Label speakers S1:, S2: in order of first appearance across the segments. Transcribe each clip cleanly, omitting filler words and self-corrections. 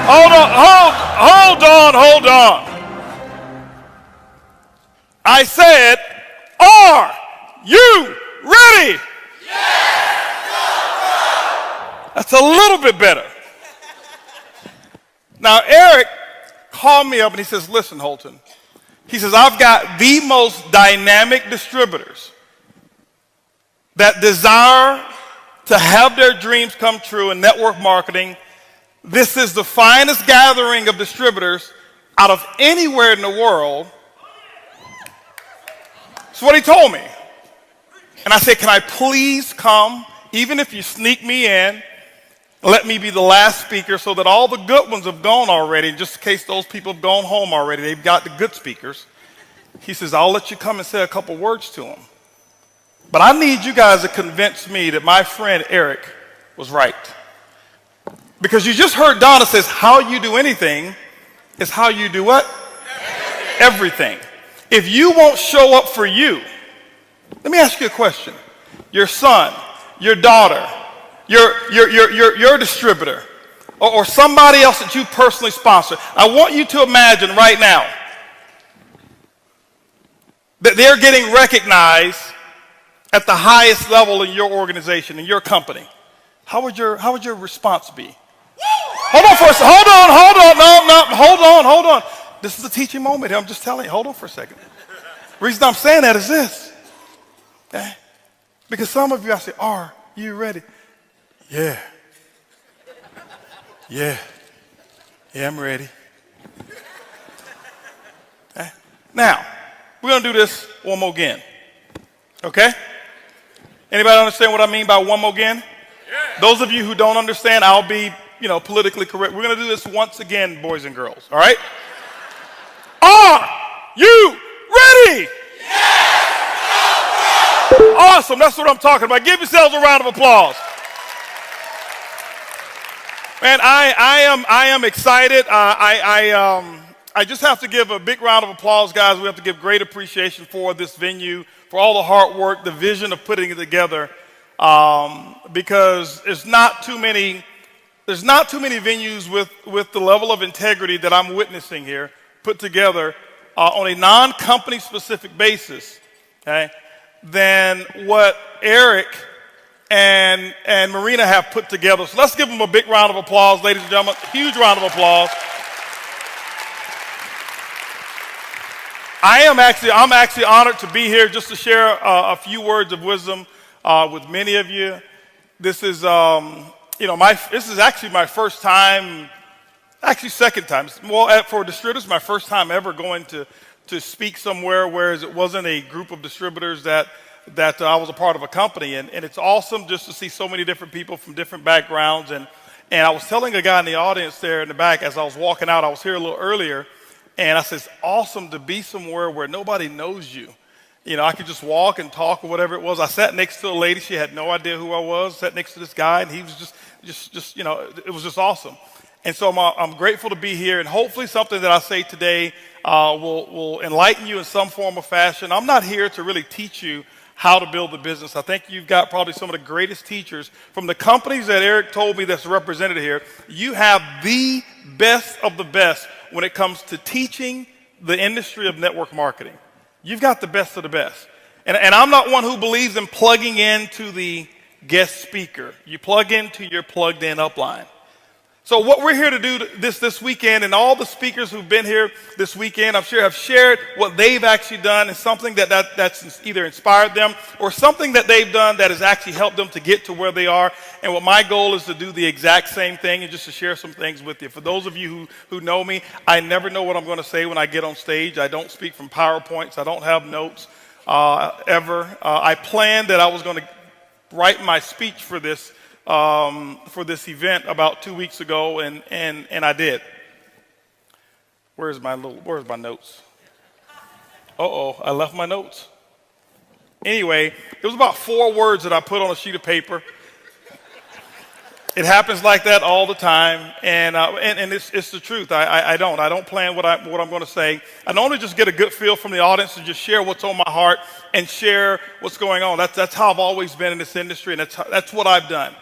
S1: Hold on. I said, are you ready? Yes! That's a little bit better. Now, Eric called me up and he says, listen, Holton. He says, I've got the most dynamic distributors that desire to have their dreams come true in network marketing. This is the finest gathering of distributors out of anywhere in the world. That's what he told me. And I said, can I please come, even if you sneak me in, let me be the last speaker so that all the good ones have gone already, just in case those people have gone home already. They've got the good speakers. He says, I'll let you come and say a couple words to them. But I need you guys to convince me that my friend Eric was right. Because you just heard Donna says, how you do anything is how you do what? Everything. If you won't show up for you, let me ask you a question. Your son, your daughter, your distributor, or somebody else that you personally sponsor, I want you to imagine right now that they're getting recognized at the highest level in your organization, in your company. How would your response be? Hold on for a second. Hold on. This is a teaching moment here. I'm just telling you. Hold on for a second. The reason I'm saying that is this. Okay? Because some of you, I say, are you ready? Yeah, I'm ready. Okay? Now, we're going to do this one more again. Okay? Anybody understand what I mean by one more again? Yeah. Those of you who don't understand, I'll be, politically correct. We're going to do this once again, boys and girls. All right? Are you ready?
S2: Yes!
S1: Awesome. That's what I'm talking about. Give yourselves a round of applause. Man, I am excited. I just have to give a big round of applause, guys. We have to give great appreciation for this venue, for all the hard work, the vision of putting it together, because there's not too many venues with the level of integrity that I'm witnessing here put together on a non-company specific basis, okay, than what Eric and Marina have put together. So let's give them a big round of applause, ladies and gentlemen. Huge round of applause. I'm actually honored to be here just to share a few words of wisdom with many of you. This is this is actually my first time, actually second time. Well, for distributors, my first time ever going to speak somewhere, whereas it wasn't a group of distributors that I was a part of a company. And it's awesome just to see so many different people from different backgrounds. And I was telling a guy in the audience there in the back as I was walking out, I was here a little earlier, and I said, it's awesome to be somewhere where nobody knows you. I could just walk and talk or whatever it was. I sat next to a lady. She had no idea who I was. Sat next to this guy, and he was just it was just awesome. And so I'm grateful to be here, and hopefully something that I say today will enlighten you in some form or fashion. I'm not here to really teach you how to build the business. I think you've got probably some of the greatest teachers from the companies that Eric told me that's represented here. You have the best of the best when it comes to teaching the industry of network marketing. You've got the best of the best. And I'm not one who believes in plugging into the guest speaker. You plug into your plugged in upline. So what we're here to do this weekend, and all the speakers who've been here this weekend, I'm sure have shared what they've actually done, and something that's either inspired them or something that they've done that has actually helped them to get to where they are. And what my goal is to do the exact same thing and just to share some things with you. For those of you who know me, I never know what I'm going to say when I get on stage. I don't speak from PowerPoints. I don't have notes ever. I planned that I was going to write my speech for this event about 2 weeks ago, and I did. Where's my notes? I left my notes. Anyway, it was about 4 words that I put on a sheet of paper. It happens like that all the time, and it's the truth. I don't plan what I'm going to say. I normally just get a good feel from the audience and just share what's on my heart and share what's going on. That's how I've always been in this industry, and that's what I've done.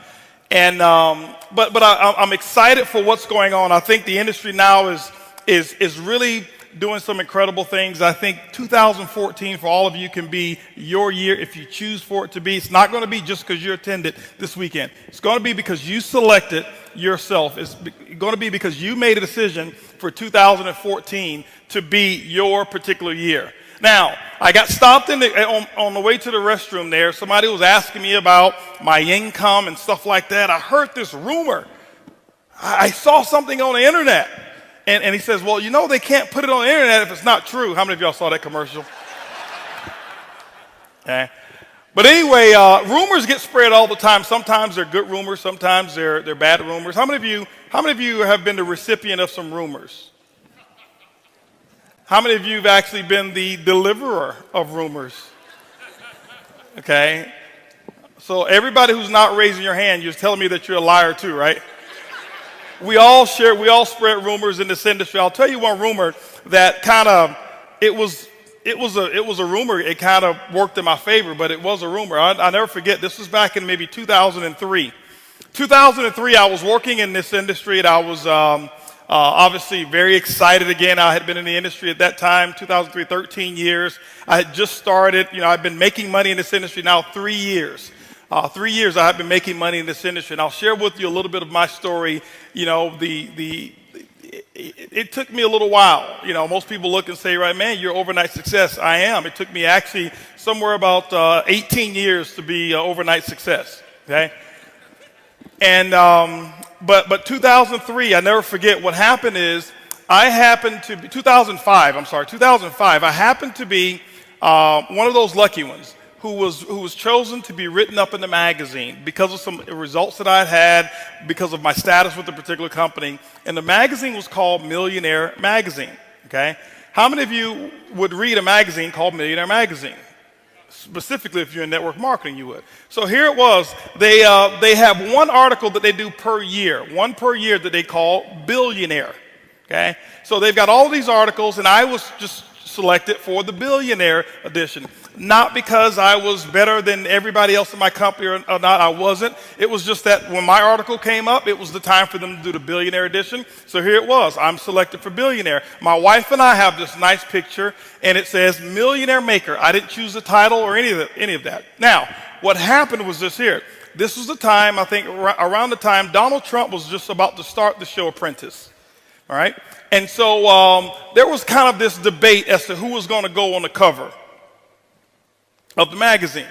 S1: And but I'm excited for what's going on. I think the industry now is really doing some incredible things. I think 2014 for all of you can be your year if you choose for it to be. It's not going to be just because you attended this weekend. It's going to be because you selected yourself. It's going to be because you made a decision for 2014 to be your particular year. Now, I got stopped on the way to the restroom there. Somebody was asking me about my income and stuff like that. I heard this rumor. I saw something on the internet. And he says, well, you know, they can't put it on the internet if it's not true. How many of y'all saw that commercial? Okay. But anyway, rumors get spread all the time. Sometimes they're good rumors. Sometimes they're bad rumors. How many of you have been the recipient of some rumors? How many of you have actually been the deliverer of rumors? Okay. So everybody who's not raising your hand, you're telling me that you're a liar too, right? We all spread rumors in this industry. I'll tell you one rumor that kind of, it was a rumor. It kind of worked in my favor, but it was a rumor. I'll never forget. This was back in maybe 2003. 2003, I was working in this industry, and I was obviously very excited again. I had been in the industry at that time, 2003, 13 years. I had just started. You know, I've been making money in this industry now 3 years. 3 years I have been making money in this industry, and I'll share with you a little bit of my story. You know, it took me a little while. You know, most people look and say, right, man, you're overnight success. I am. It took me actually somewhere about 18 years to be overnight success, okay? And, but 2003, I never forget what happened is 2005, I happened to be one of those lucky ones who was chosen to be written up in the magazine because of some results that I had because of my status with a particular company. And the magazine was called Millionaire magazine, okay? How many of you would read a magazine called Millionaire magazine? Specifically, if you're in network marketing, you would. So here it was. They have one article that they do per year, one per year that they call Billionaire, okay? So they've got all these articles, and I was just selected for the Billionaire edition. Not because I was better than everybody else in my company or not, I wasn't. It was just that when my article came up, it was the time for them to do the Billionaire edition. So here it was. I'm selected for Billionaire. My wife and I have this nice picture, and it says Millionaire Maker. I didn't choose the title or any of that. Now, what happened was this here. This was the time, I think, around the time Donald Trump was just about to start the show Apprentice. All right? And so there was kind of this debate as to who was going to go on the cover of the magazine,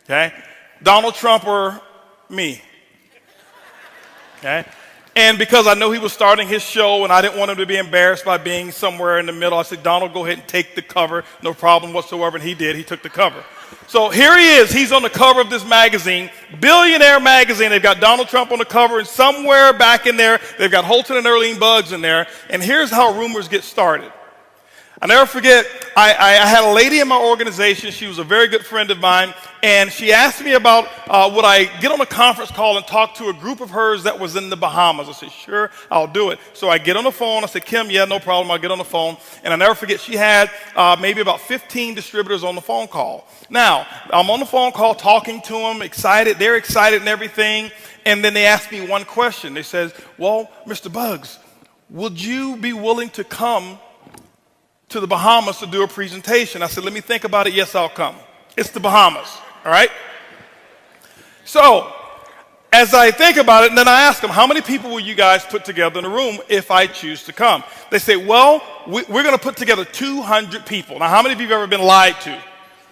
S1: okay? Donald Trump or me, okay? And because I know he was starting his show and I didn't want him to be embarrassed by being somewhere in the middle, I said, Donald, go ahead and take the cover, no problem whatsoever, and he did. He took the cover. So here he is. He's on the cover of this magazine, Billionaire magazine. They've got Donald Trump on the cover, and somewhere back in there, they've got Holton and Buggs in there, and here's how rumors get started. I'll never forget, I had a lady in my organization. She was a very good friend of mine, and she asked me about would I get on a conference call and talk to a group of hers that was in the Bahamas. I said, sure, I'll do it. So I get on the phone. I said, Kim, yeah, no problem. I'll get on the phone. And I'll never forget, she had maybe about 15 distributors on the phone call. Now, I'm on the phone call talking to them, excited. They're excited and everything. And then they asked me one question. They said, well, Mr. Buggs, would you be willing to come to the Bahamas to do a presentation? I said, let me think about it. Yes, I'll come. It's the Bahamas, all right? So as I think about it, and then I ask them, how many people will you guys put together in a room if I choose to come? They say, well, we're going to put together 200 people. Now, how many of you have ever been lied to?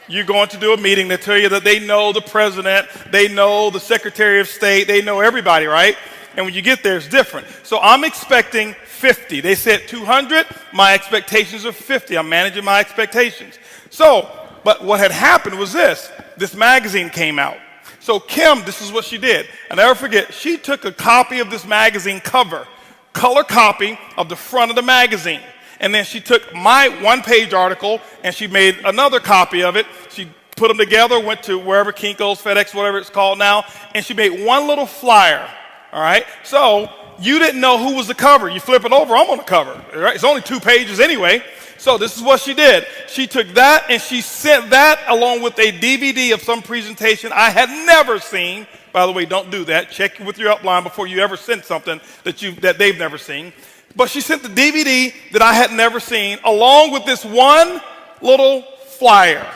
S1: You're going to do a meeting. They tell you that they know the president, they know the Secretary of State, they know everybody, right? And when you get there, it's different. So I'm expecting 50. They said 200. My expectations are 50. I'm managing my expectations. So, but what had happened was this magazine came out. So Kim, this is what she did. I'll never forget, she took a copy of this magazine cover, color copy of the front of the magazine. And then she took my one-page article and she made another copy of it. She put them together, went to wherever, Kinko's, FedEx, whatever it's called now, and she made one little flyer. All right? So you didn't know who was the cover. You flip it over, I'm on the cover. Right? It's only 2 pages anyway. So this is what she did. She took that and she sent that along with a DVD of some presentation I had never seen. By the way, don't do that. Check with your upline before you ever send something that they've never seen. But she sent the DVD that I had never seen along with this one little flyer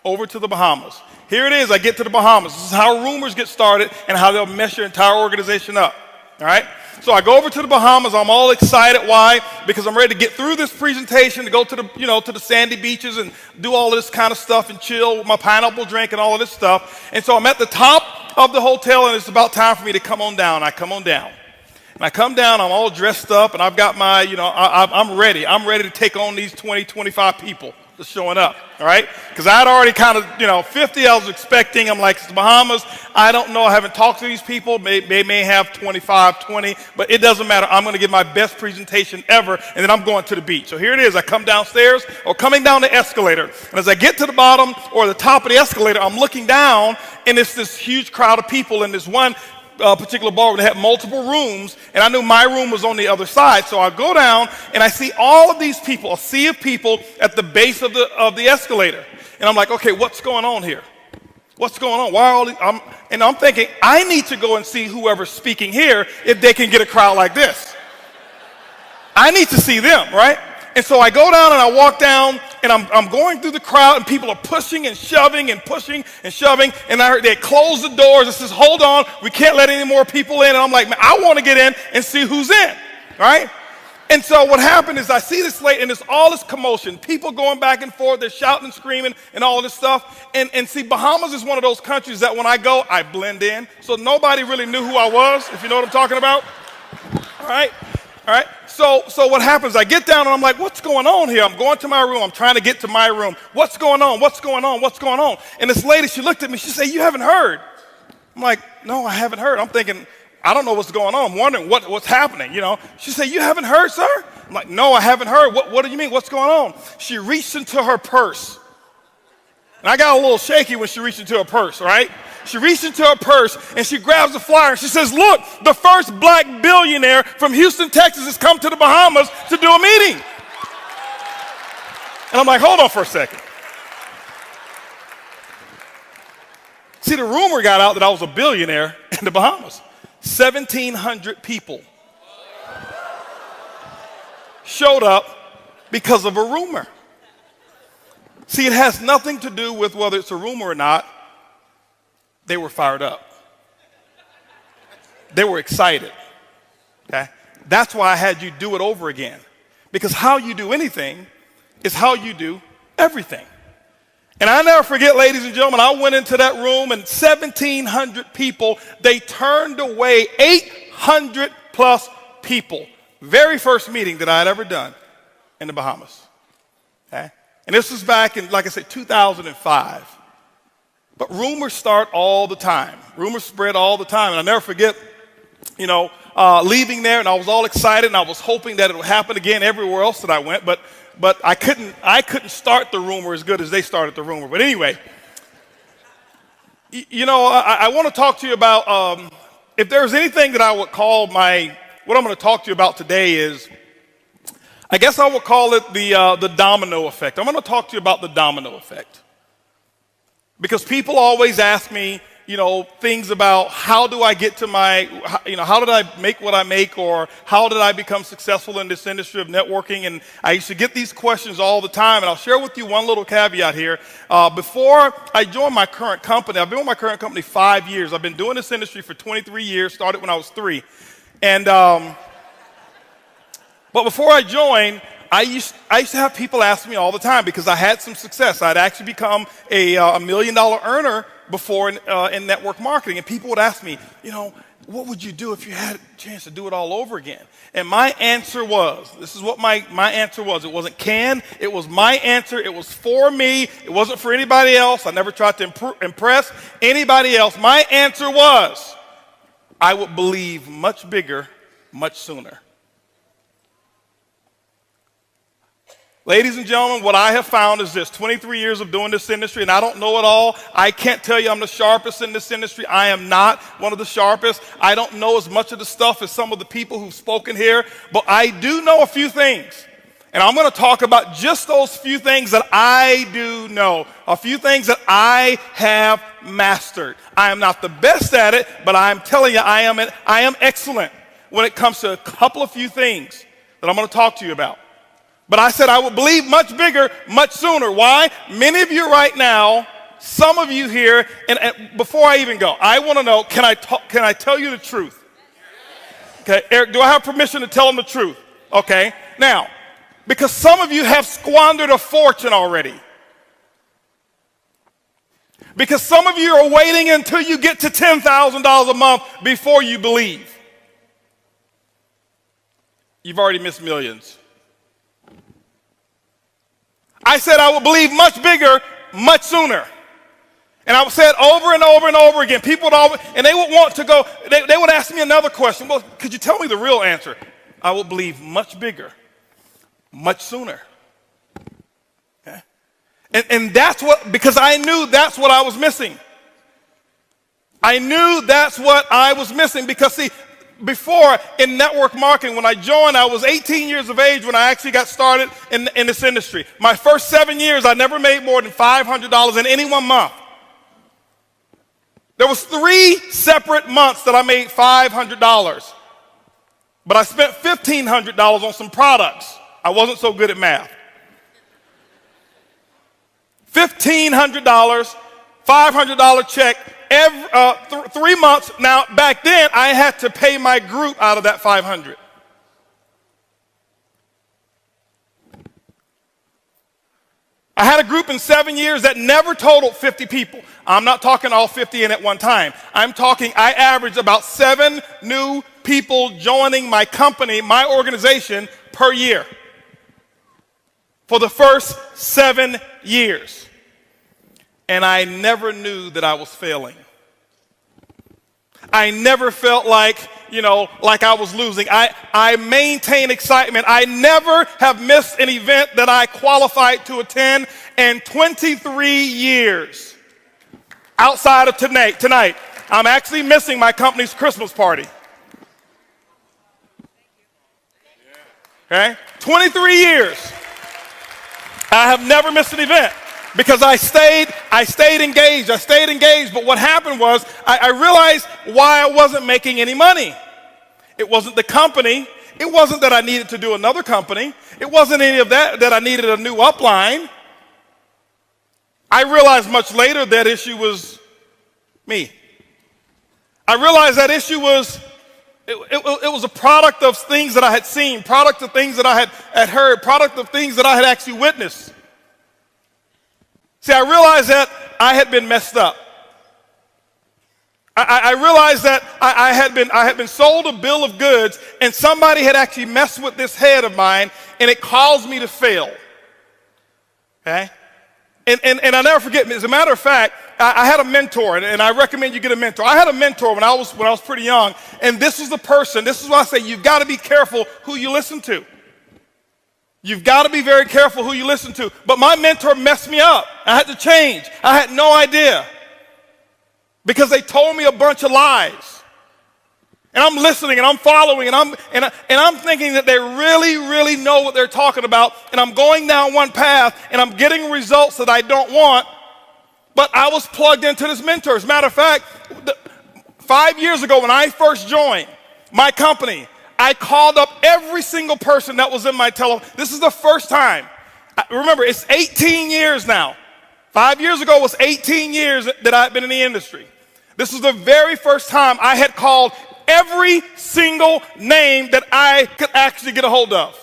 S1: over to the Bahamas. Here it is. I get to the Bahamas. This is how rumors get started and how they'll mess your entire organization up. All right? So I go over to the Bahamas. I'm all excited. Why? Because I'm ready to get through this presentation to go to the, to the sandy beaches and do all this kind of stuff and chill with my pineapple drink and all of this stuff. And so I'm at the top of the hotel, and it's about time for me to come on down. I come on down. And I come down, I'm all dressed up, and I've got my, I'm ready. I'm ready to take on these 20, 25 people that's showing up, all right? Because I had already kind of, 50 I was expecting. I'm like, it's the Bahamas. I don't know. I haven't talked to these people. They may have 25, 20, but it doesn't matter. I'm going to give my best presentation ever, and then I'm going to the beach. So here it is. I come downstairs, or coming down the escalator, and as I get to the bottom or the top of the escalator, I'm looking down, and it's this huge crowd of people in this one particular ballroom. They had multiple rooms, and I knew my room was on the other side. So I go down, and I see all of these people, a sea of people at the base of the escalator. And I'm like, okay, what's going on here? What's going on? Why are all these? I'm thinking, I need to go and see whoever's speaking here if they can get a crowd like this. I need to see them, right? And so I go down and I walk down, and I'm going through the crowd, and people are pushing and shoving and pushing and shoving. And I heard they closed the doors and says, hold on, we can't let any more people in. And I'm like, man, I want to get in and see who's in, right? And so what happened is I see this late, and there's all this commotion, people going back and forth, they're shouting and screaming and all this stuff. And see, Bahamas is one of those countries that when I go, I blend in. So nobody really knew who I was, if you know what I'm talking about. All right? All right, so what happens, I get down and I'm like, what's going on here? I'm going to my room. I'm trying to get to my room. What's going on? What's going on? What's going on? And this lady, she looked at me. She said, you haven't heard. I'm like, no, I haven't heard. I'm thinking, I don't know what's going on. I'm wondering what's happening, She said, you haven't heard, sir? I'm like, no, I haven't heard. What do you mean? What's going on? She reached into her purse. And I got a little shaky when she reached into her purse, right? She reached into her purse, and she grabs the flyer, and she says, look, the first black billionaire from Houston, Texas has come to the Bahamas to do a meeting. And I'm like, hold on for a second. See, the rumor got out that I was a billionaire in the Bahamas. 1,700 people showed up because of a rumor. See, it has nothing to do with whether it's a rumor or not. They were fired up. They were excited. Okay? That's why I had you do it over again. Because how you do anything is how you do everything. And I never forget, ladies and gentlemen, I went into that room, and 1,700 people, they turned away 800 plus people. Very first meeting that I had ever done in the Bahamas. Okay? And this was back in, like I said, 2005. But rumors start all the time. Rumors spread all the time. And I'll never forget, leaving there, and I was all excited, and I was hoping that it would happen again everywhere else that I went. But I couldn't start the rumor as good as they started the rumor. But anyway, I want to talk to you about, if there's anything that I would call what I'm going to talk to you about today is, I guess I would call it the domino effect. I'm going to talk to you about the domino effect. Because people always ask me, things about how do I get to how did I make what I make, or how did I become successful in this industry of networking? And I used to get these questions all the time, and I'll share with you one little caveat here. Before I joined my current company, I've been with my current company 5 years. I've been doing this industry for 23 years, started when I was 3. And, but before I joined, I used to have people ask me all the time because I had some success. I'd actually become a $1 million earner before in network marketing. And people would ask me, what would you do if you had a chance to do it all over again? And my answer was, this is what my answer was. It wasn't it was my answer. It was for me. It wasn't for anybody else. I never tried to impress anybody else. My answer was, I would believe much bigger, much sooner. Ladies and gentlemen, what I have found is this: 23 years of doing this industry, and I don't know it all. I can't tell you I'm the sharpest in this industry. I am not one of the sharpest. I don't know as much of the stuff as some of the people who've spoken here, but I do know a few things. And I'm going to talk about just those few things that I do know, a few things that I have mastered. I am not the best at it, but I'm telling you, I am excellent when it comes to a couple of few things that I'm going to talk to you about. But I said I would believe much bigger, much sooner. Why? Many of you right now, some of you here, and before I even go, I want to know, can I tell you the truth? Okay, Eric, do I have permission to tell them the truth? Okay, now, because some of you have squandered a fortune already. Because some of you are waiting until you get to $10,000 a month before you believe. You've already missed millions. I said I would believe much bigger, much sooner. And I would say it over and over and over again. People would always, and they would want to go, they would ask me another question. Well, could you tell me the real answer? I will believe much bigger, much sooner. Okay? And that's what, because I knew that's what I was missing. I knew that's what I was missing because, see, before in network marketing, when I joined, I was 18 years of age when I actually got started in this industry. My first 7 years, I never made more than $500 in any one month. There was 3 separate months that I made $500. But I spent $1,500 on some products. I wasn't so good at math. $1,500, $500 check, 3 months. Now, back then, I had to pay my group out of that $500. I had a group in 7 years that never totaled 50 people. I'm not talking all 50 in at one time. I'm talking, I averaged about 7 new people joining my company, my organization, per year for the first 7 years. And I never knew that I was failing. I never felt like, like I was losing. I maintain excitement. I never have missed an event that I qualified to attend in 23 years. Outside of tonight, I'm actually missing my company's Christmas party. Okay? 23 years. I have never missed an event because I stayed engaged. But what happened was I realized why I wasn't making any money. It wasn't the company. It wasn't that I needed to do another company. It wasn't any of that I needed a new upline. I realized much later that issue was me. I realized that issue was it was a product of things that I had seen, product of things that I had heard, product of things that I had actually witnessed. See, I realized that I had been messed up. I realized that I had been sold a bill of goods, and somebody had actually messed with this head of mine, and it caused me to fail. Okay? And I'll never forget, as a matter of fact, I had a mentor, and I recommend you get a mentor. I had a mentor when I was pretty young, and this is the person, this is why I say you've got to be careful who you listen to. You've got to be very careful who you listen to. But my mentor messed me up. I had to change. I had no idea because they told me a bunch of lies. And I'm listening and I'm following and I'm thinking that they really, really know what they're talking about. And I'm going down one path and I'm getting results that I don't want. But I was plugged into this mentor. As a matter of fact, 5 years ago when I first joined my company, I called up every single person that was in my telephone. This is the first time. Remember, it's 18 years now. 5 years ago was 18 years that I've been in the industry. This was the very first time I had called every single name that I could actually get a hold of.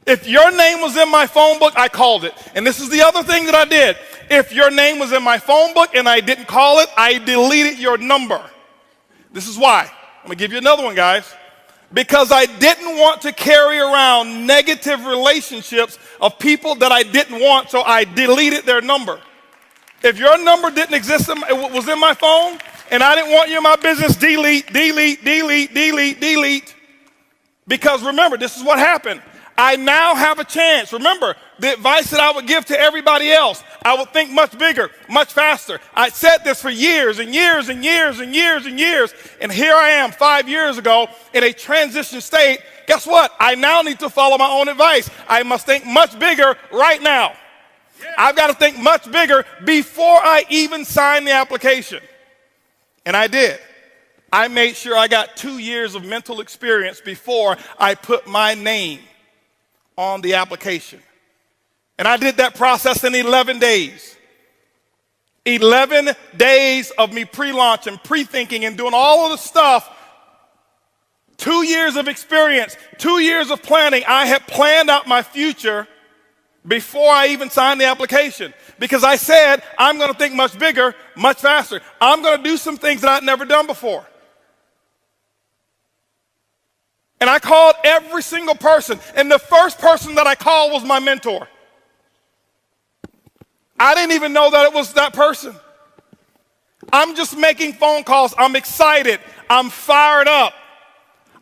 S1: If your name was in my phone book, I called it. And this is the other thing that I did. If your name was in my phone book and I didn't call it, I deleted your number. This is why. I'm going to give you another one, guys. Because I didn't want to carry around negative relationships of people that I didn't want, so I deleted their number. If your number didn't exist, it was in my phone, and I didn't want you in my business, delete. Because remember, this is what happened. I now have a chance. Remember, the advice that I would give to everybody else, I would think much bigger, much faster. I said this for years and years and years and years and years, and here I am 5 years ago in a transition state. Guess what? I now need to follow my own advice. I must think much bigger right now. I've got to think much bigger before I even sign the application. And I did. I made sure I got 2 years of mental experience before I put my name on the application. And I did that process in 11 days. 11 days of me pre-launch and pre-thinking and doing all of the stuff. 2 years of experience, 2 years of planning. I had planned out my future before I even signed the application, because I said, I'm going to think much bigger, much faster. I'm going to do some things that I'd never done before. And I called every single person, and the first person that I called was my mentor. I didn't even know that it was that person. I'm just making phone calls. I'm excited. I'm fired up.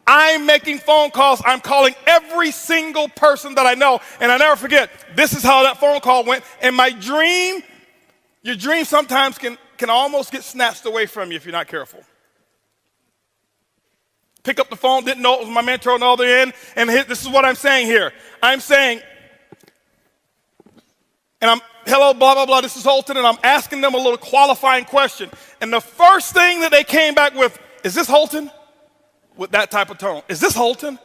S1: I'm making phone calls. I'm calling every single person that I know. And I never forget, this is how that phone call went. And my dream, your dream sometimes can almost get snatched away from you if you're not careful. Pick up the phone, didn't know it was my mentor on the other end. And this is what I'm saying here. I'm saying, and I'm, hello, blah, blah, blah, this is Holton, and I'm asking them a little qualifying question. And the first thing that they came back with, is this Holton? With that type of tone. Is this Holton?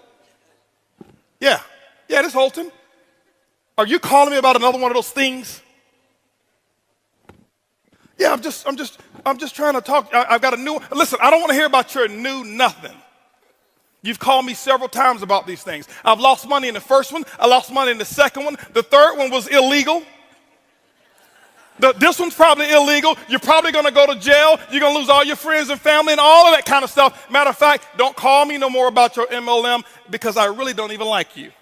S1: Yeah, this is Holton. Are you calling me about another one of those things? Yeah, I'm just trying to talk. I've got a new, listen, I don't want to hear about your new nothing. You've called me several times about these things. I've lost money in the first one. I lost money in the second one. The third one was illegal. This one's probably illegal. You're probably going to go to jail. You're going to lose all your friends and family and all of that kind of stuff. Matter of fact, don't call me no more about your MLM because I really don't even like you.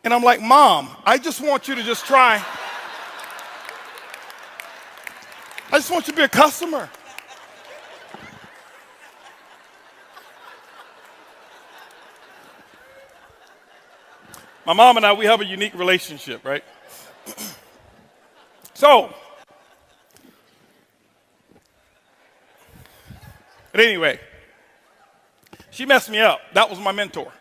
S1: And I'm like, Mom, I just want you to just try. I just want you to be a customer. My mom and I, we have a unique relationship, right? So, but anyway, she messed me up. That was my mentor.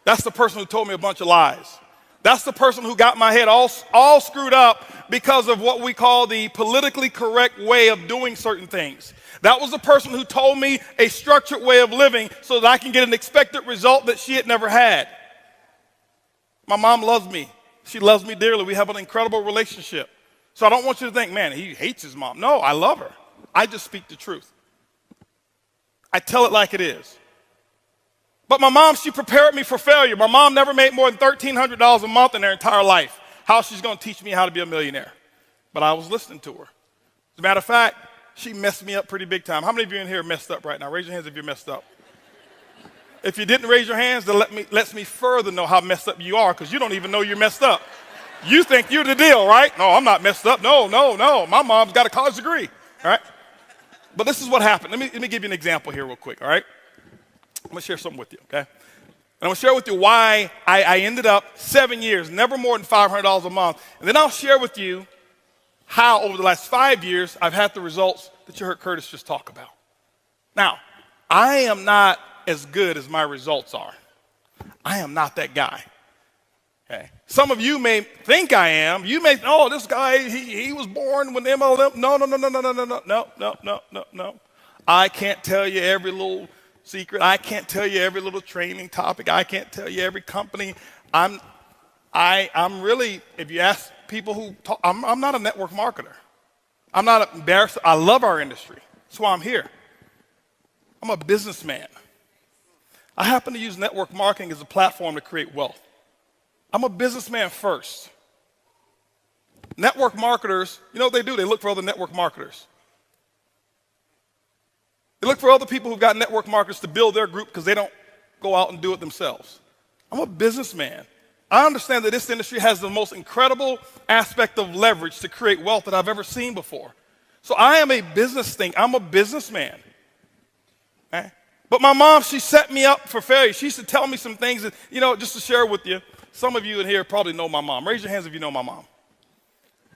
S1: That's the person who told me a bunch of lies. That's the person who got my head all screwed up because of what we call the politically correct way of doing certain things. That was the person who told me a structured way of living so that I can get an expected result that she had never had. My mom loves me. She loves me dearly. We have an incredible relationship. So I don't want you to think, man, he hates his mom. No, I love her. I just speak the truth. I tell it like it is. But my mom, she prepared me for failure. My mom never made more than $1,300 a month in her entire life. How she's going to teach me how to be a millionaire? But I was listening to her. As a matter of fact, she messed me up pretty big time. How many of you in here are messed up right now? Raise your hands if you're messed up. If you didn't raise your hands, that lets me further know how messed up you are, because you don't even know you're messed up. You think you're the deal, right? No, I'm not messed up. No. My mom's got a college degree, all right? But this is what happened. Let me give you an example here real quick, all right? I'm going to share something with you, okay? And I'm going to share with you why I ended up 7 years, never more than $500 a month. And then I'll share with you how over the last 5 years I've had the results that you heard Curtis just talk about. Now, I am not as good as my results are. I am not that guy. Okay. Some of you may think I am. You may, oh, this guy, he was born with MLM. No. I can't tell you every little secret. I can't tell you every little training topic. I can't tell you every company. I'm really, if you ask people who talk, I'm not a network marketer. I'm not embarrassed. I love our industry. That's why I'm here. I'm a businessman. I happen to use network marketing as a platform to create wealth. I'm a businessman first. Network marketers, you know what they do? They look for other network marketers. They look for other people who've got network marketers to build their group because they don't go out and do it themselves. I'm a businessman. I understand that this industry has the most incredible aspect of leverage to create wealth that I've ever seen before. So I am a business thing. I'm a businessman. Okay? But my mom, she set me up for failure. She used to tell me some things that, just to share with you. Some of you in here probably know my mom. Raise your hands if you know my mom.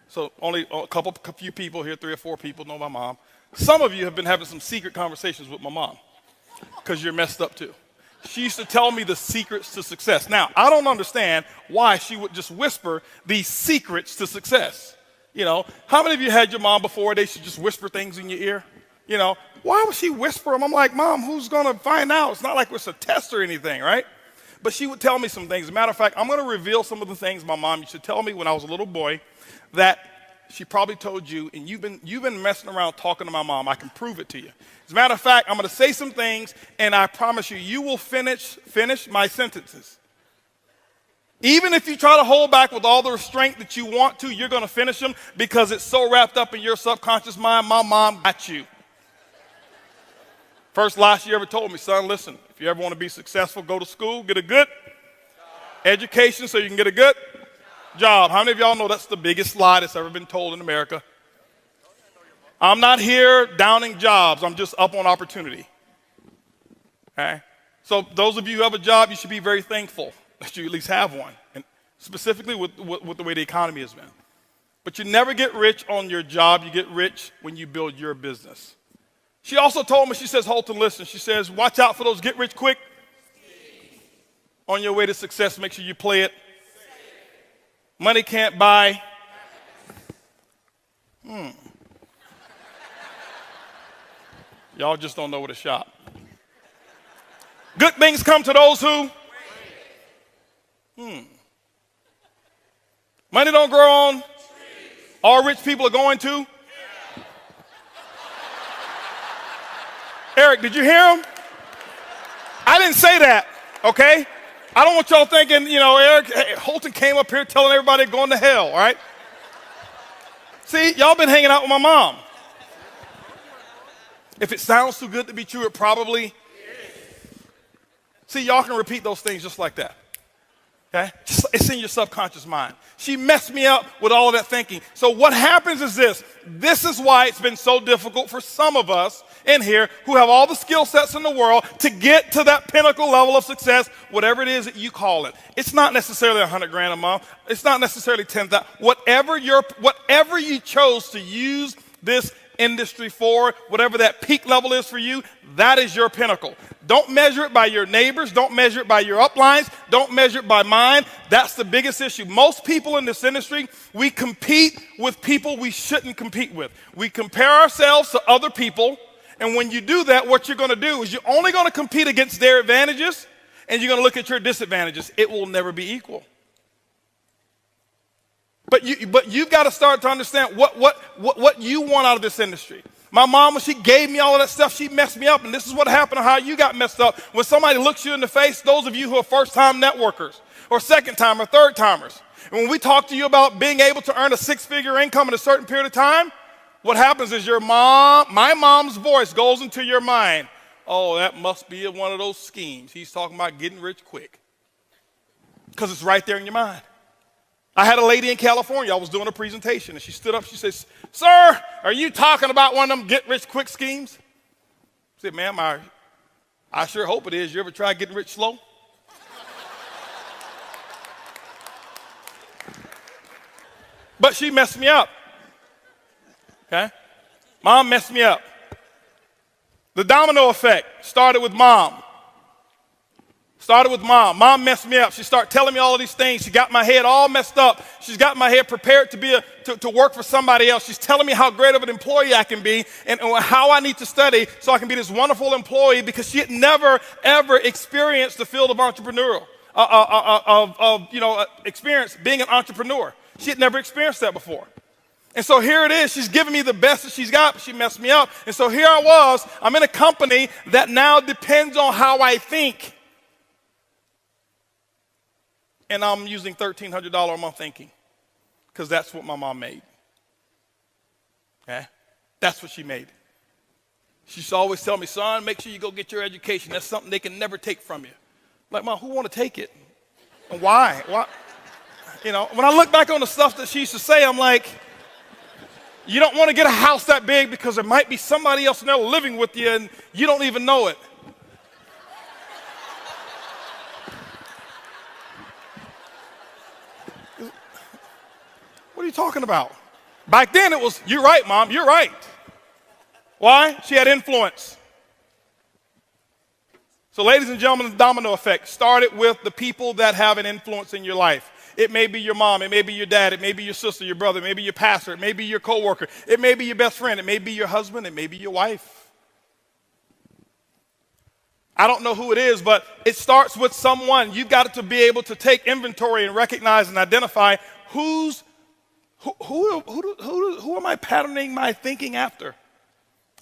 S1: So only a few people here, 3 or 4 people know my mom. Some of you have been having some secret conversations with my mom because you're messed up too. She used to tell me the secrets to success. Now, I don't understand why she would just whisper these secrets to success. How many of you had your mom before they should just whisper things in your ear? Why would she whisper them? I'm like, Mom, who's going to find out? It's not like it's a test or anything, right? But she would tell me some things. As a matter of fact, I'm going to reveal some of the things my mom used to tell me when I was a little boy that she probably told you, and you've been messing around talking to my mom. I can prove it to you. As a matter of fact, I'm going to say some things, and I promise you, you will finish my sentences. Even if you try to hold back with all the restraint that you want to, you're going to finish them because it's so wrapped up in your subconscious mind. My mom got you. First lie she ever told me, son, listen, if you ever want to be successful, go to school, get a good education so you can get a good job. How many of y'all know that's the biggest lie that's ever been told in America? I'm not here downing jobs. I'm just up on opportunity. Okay? So those of you who have a job, you should be very thankful that you at least have one, and specifically with the way the economy has been. But you never get rich on your job. You get rich when you build your business. She also told me, she says, Holton, listen, she says, watch out for those get rich quick. On your way to success, make sure you play it. Money can't buy. Y'all just don't know where to shop. Good things come to those who? Money don't grow on. All rich people are going to? Eric, did you hear him? I didn't say that, okay? I don't want y'all thinking, Eric, Holton came up here telling everybody going to hell, all right? See, y'all been hanging out with my mom. If it sounds too good to be true, it probably is. See, y'all can repeat those things just like that, okay? It's in your subconscious mind. She messed me up with all of that thinking. So what happens is this. This is why it's been so difficult for some of us in here who have all the skill sets in the world to get to that pinnacle level of success, whatever it is that you call it. It's not necessarily $100,000 a month. It's not necessarily 10,000. Whatever you chose to use this industry for, whatever that peak level is for you, that is your pinnacle. Don't measure it by your neighbors. Don't measure it by your uplines. Don't measure it by mine. That's the biggest issue. Most people in this industry, we compete with people we shouldn't compete with. We compare ourselves to other people. And when you do that, what you're going to do is you're only going to compete against their advantages, and you're going to look at your disadvantages. It will never be equal. But you've got to start to understand what you want out of this industry. My mom, when she gave me all of that stuff, she messed me up. And this is what happened to how you got messed up. When somebody looks you in the face, those of you who are first-time networkers or second-time or third-timers, and when we talk to you about being able to earn a 6-figure income in a certain period of time, what happens is my mom's voice goes into your mind. Oh, that must be one of those schemes. He's talking about getting rich quick. Because it's right there in your mind. I had a lady in California. I was doing a presentation, and she stood up. She says, sir, are you talking about one of them get-rich-quick schemes? I said, ma'am, I sure hope it is. You ever try getting rich slow? But she messed me up. Okay? Mom messed me up. The domino effect started with mom. Mom messed me up. She started telling me all of these things. She got my head all messed up. She's got my head prepared to work for somebody else. She's telling me how great of an employee I can be and how I need to study so I can be this wonderful employee, because she had never, ever experienced the field of entrepreneurial, experience being an entrepreneur. She had never experienced that before. And so here it is. She's giving me the best that she's got, but she messed me up. And so here I was. I'm in a company that now depends on how I think. And I'm using $1,300 a month thinking, because that's what my mom made. Okay? That's what she made. She used to always tell me, son, make sure you go get your education. That's something they can never take from you. I'm like, Mom, who want to take it? And why? Why? When I look back on the stuff that she used to say, I'm like, you don't want to get a house that big because there might be somebody else in there living with you and you don't even know it. talking about? Back then it was, you're right, Mom, you're right. Why? She had influence. So ladies and gentlemen, the domino effect started with the people that have an influence in your life. It may be your mom, it may be your dad, it may be your sister, your brother, it may be your pastor, it may be your coworker, it may be your best friend, it may be your husband, it may be your wife. I don't know who it is, but it starts with someone. You've got to be able to take inventory and recognize and identify who am I patterning my thinking after?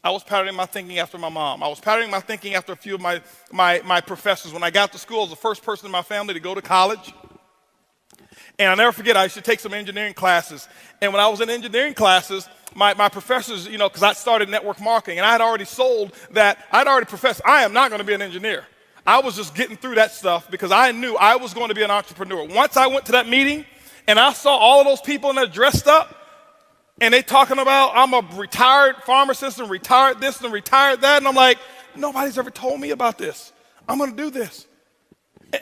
S1: I was patterning my thinking after my mom. I was patterning my thinking after a few of my professors. When I got to school, I was the first person in my family to go to college. And I'll never forget, I used to take some engineering classes. And when I was in engineering classes, my professors, because I started network marketing, and I had already sold that, I'd already professed, I am not going to be an engineer. I was just getting through that stuff because I knew I was going to be an entrepreneur. Once I went to that meeting and I saw all of those people and they're dressed up, and they talking about I'm a retired pharmacist and retired this and retired that, and I'm like, nobody's ever told me about this. I'm going to do this.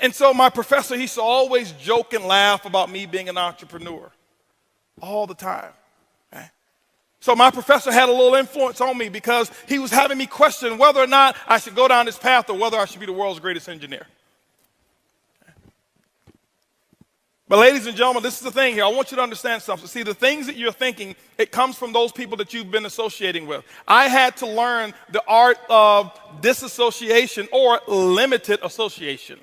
S1: And so my professor, he used to always joke and laugh about me being an entrepreneur all the time. Okay? So my professor had a little influence on me because he was having me question whether or not I should go down this path or whether I should be the world's greatest engineer. Okay? But ladies and gentlemen, this is the thing here. I want you to understand something. See, the things that you're thinking, it comes from those people that you've been associating with. I had to learn the art of disassociation or limited association.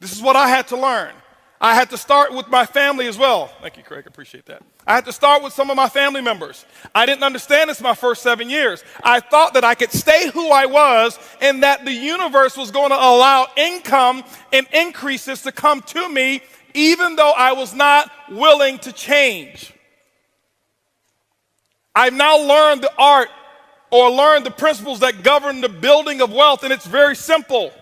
S1: This is what I had to learn. I had to start with my family as well. Thank you, Craig. I appreciate that. I had to start with some of my family members. I didn't understand this my first 7 years. I thought that I could stay who I was and that the universe was going to allow income and increases to come to me even though I was not willing to change. I've now learned the art or learned the principles that govern the building of wealth, and it's very simple.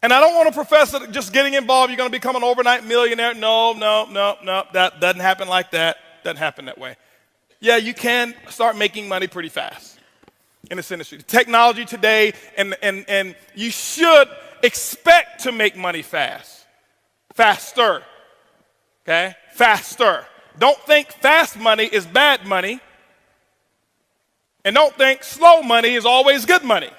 S1: And I don't want to profess that just getting involved, you're going to become an overnight millionaire. No. That doesn't happen like that. Doesn't happen that way. Yeah, you can start making money pretty fast in this industry. The technology today, and you should expect to make money fast. Faster. Okay? Faster. Don't think fast money is bad money. And don't think slow money is always good money.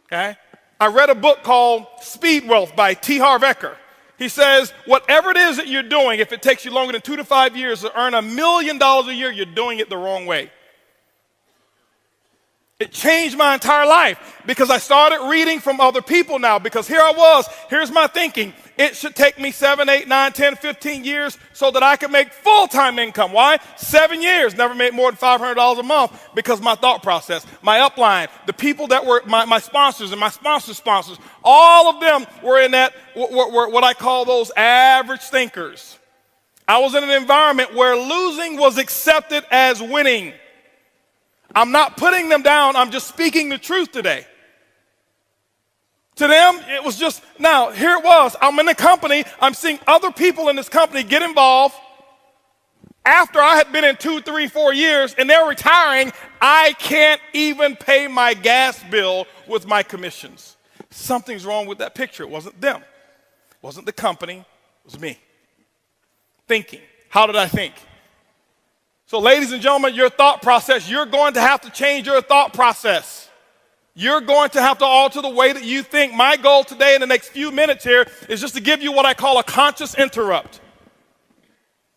S1: Okay? I read a book called Speed Wealth by T. Harv Eker. He says, whatever it is that you're doing, if it takes you longer than 2 to 5 years to earn $1 million a year, you're doing it the wrong way. It changed my entire life because I started reading from other people now because here's my thinking. It should take me 7, 8, 9, 10, 15 years so that I can make full-time income. Why? 7 years, never made more than $500 a month because my thought process, my upline, the people that were my sponsors and my sponsors' sponsors, all of them were in that, were what I call those average thinkers. I was in an environment where losing was accepted as winning. I'm not putting them down. I'm just speaking the truth today. To them, it was just, now, here it was. I'm in a company. I'm seeing other people in this company get involved. After I had been in 2, 3, 4 years, and they're retiring, I can't even pay my gas bill with my commissions. Something's wrong with that picture. It wasn't them. It wasn't the company. It was me. Thinking. How did I think? So, ladies and gentlemen, your thought process, you're going to have to change your thought process. You're going to have to alter the way that you think. My goal today in the next few minutes here is just to give you what I call a conscious interrupt.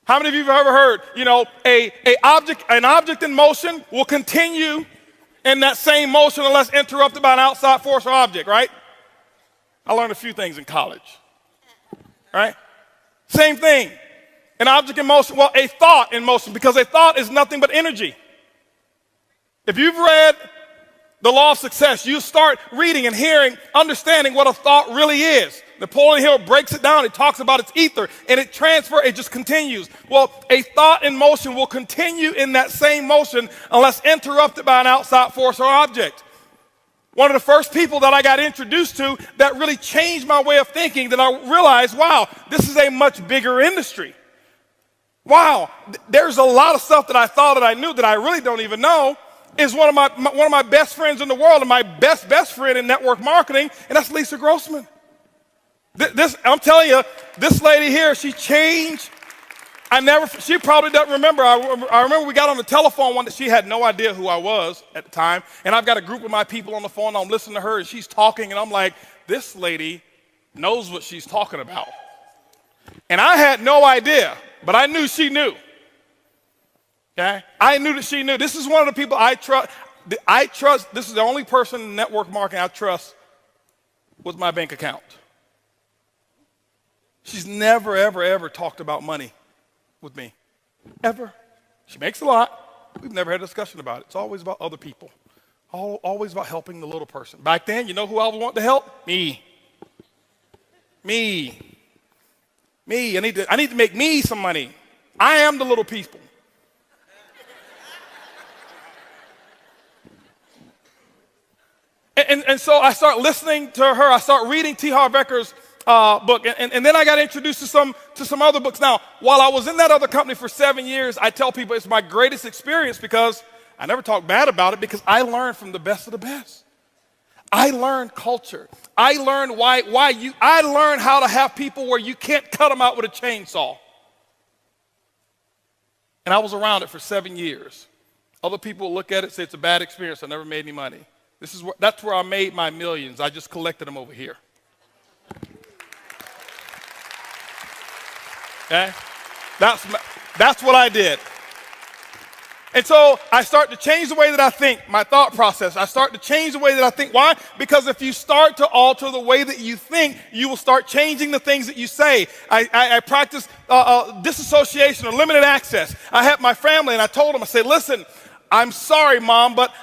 S1: How many of you have ever heard, an object in motion will continue in that same motion unless interrupted by an outside force or object, right? I learned a few things in college, right? Same thing. An object in motion, well, a thought in motion, because a thought is nothing but energy. If you've read The Law of Success, you start reading and hearing, understanding what a thought really is. Napoleon Hill breaks it down. He talks about its ether, and it just continues. Well, a thought in motion will continue in that same motion unless interrupted by an outside force or object. One of the first people that I got introduced to that really changed my way of thinking, that I realized, wow, this is a much bigger industry. Wow, there's a lot of stuff that I thought that I knew that I really don't even know, is one of my best friends in the world and my best friend in network marketing, and that's Lisa Grossman. I'm telling you, this lady here, she changed She probably doesn't remember. I remember we got on the telephone one that she had no idea who I was at the time. And I've got a group of my people on the phone. I'm listening to her and she's talking. And I'm like, this lady knows what she's talking about. And I had no idea, but I knew she knew. Okay? I knew that she knew. This is one of the people I trust. This is the only person in network marketing I trust with my bank account. She's never, ever, ever talked about money with me. Ever. She makes a lot. We've never had a discussion about it. It's always about other people. Always about helping the little person. Back then, you know who I was wanting to help? Me. I need to make me some money. I am the little people. And so I start listening to her. I start reading T. Harv Ekker's book, and then I got introduced to some other books. Now, while I was in that other company for 7 years, I tell people it's my greatest experience because I never talk bad about it because I learned from the best of the best. I learned culture. I learned I learned how to have people where you can't cut them out with a chainsaw. And I was around it for 7 years. Other people look at it and say it's a bad experience. I never made any money. That's where I made my millions. I just collected them over here. Okay? That's what I did. And so I start to change the way that I think, my thought process. I start to change the way that I think. Why? Because if you start to alter the way that you think, you will start changing the things that you say. I practice disassociation or limited access. I had my family and I told them, I said, listen, I'm sorry, Mom, but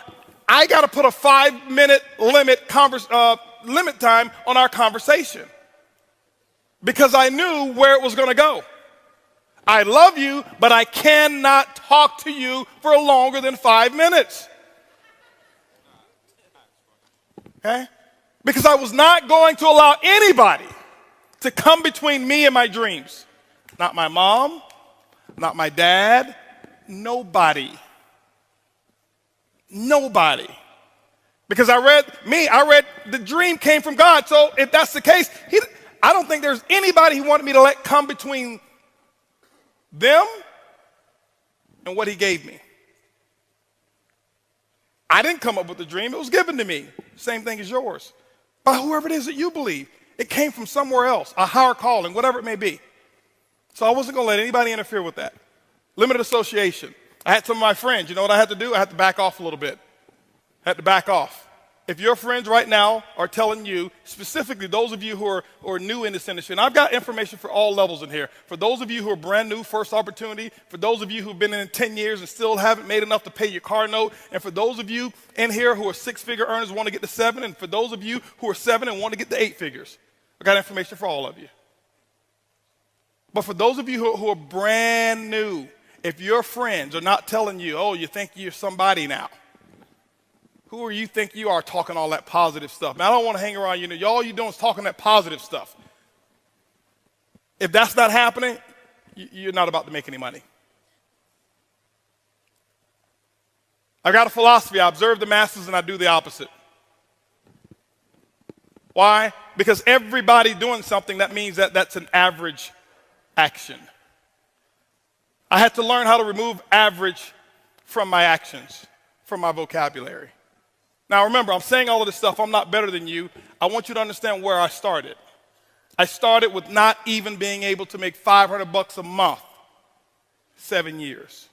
S1: I got to put a 5-minute limit time on our conversation because I knew where it was going to go. I love you, but I cannot talk to you for longer than 5 minutes. Okay? Because I was not going to allow anybody to come between me and my dreams. Not my mom, not my dad, nobody. Nobody. Because I read the dream came from God. So if that's the case, I don't think there's anybody he wanted me to let come between them and what he gave me. I didn't come up with the dream. It was given to me. Same thing as yours. By whoever it is that you believe. It came from somewhere else, a higher calling, whatever it may be. So I wasn't going to let anybody interfere with that. Limited association. I had some of my friends. You know what I had to do? I had to back off a little bit. I had to back off. If your friends right now are telling you, specifically those of you who are new in this industry, and I've got information for all levels in here. For those of you who are brand new, first opportunity. For those of you who've been in it 10 years and still haven't made enough to pay your car note. And for those of you in here who are 6-figure earners want to get to 7. And for those of you who are 7 and want to get to 8 figures. I've got information for all of you. But for those of you who are brand new, if your friends are not telling you, oh, you think you're somebody now. Who are you think you are talking all that positive stuff? Now, I don't want to hang around you. All you're doing is talking that positive stuff. If that's not happening, you're not about to make any money. I've got a philosophy. I observe the masses and I do the opposite. Why? Because everybody doing something, that means that that's an average action. I had to learn how to remove average from my actions, from my vocabulary. Now remember, I'm saying all of this stuff. I'm not better than you. I want you to understand where I started. I started with not even being able to make $500 a month, 7 years.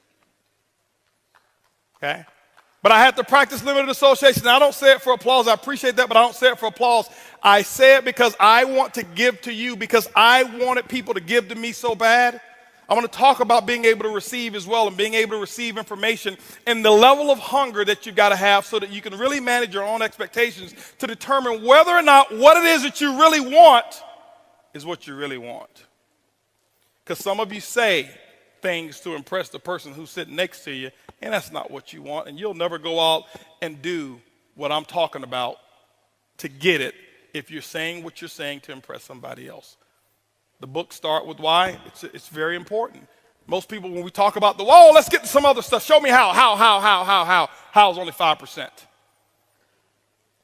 S1: Okay? But I had to practice limited association. Now, I don't say it for applause. I appreciate that, but I don't say it for applause. I say it because I want to give to you, because I wanted people to give to me so bad. I want to talk about being able to receive as well, and being able to receive information and the level of hunger that you've got to have so that you can really manage your own expectations to determine whether or not what it is that you really want is what you really want. Because some of you say things to impress the person who's sitting next to you, and that's not what you want, and you'll never go out and do what I'm talking about to get it if you're saying what you're saying to impress somebody else. The book start with why. It's very important. Most people, when we talk about let's get to some other stuff. Show me how. How is only 5%.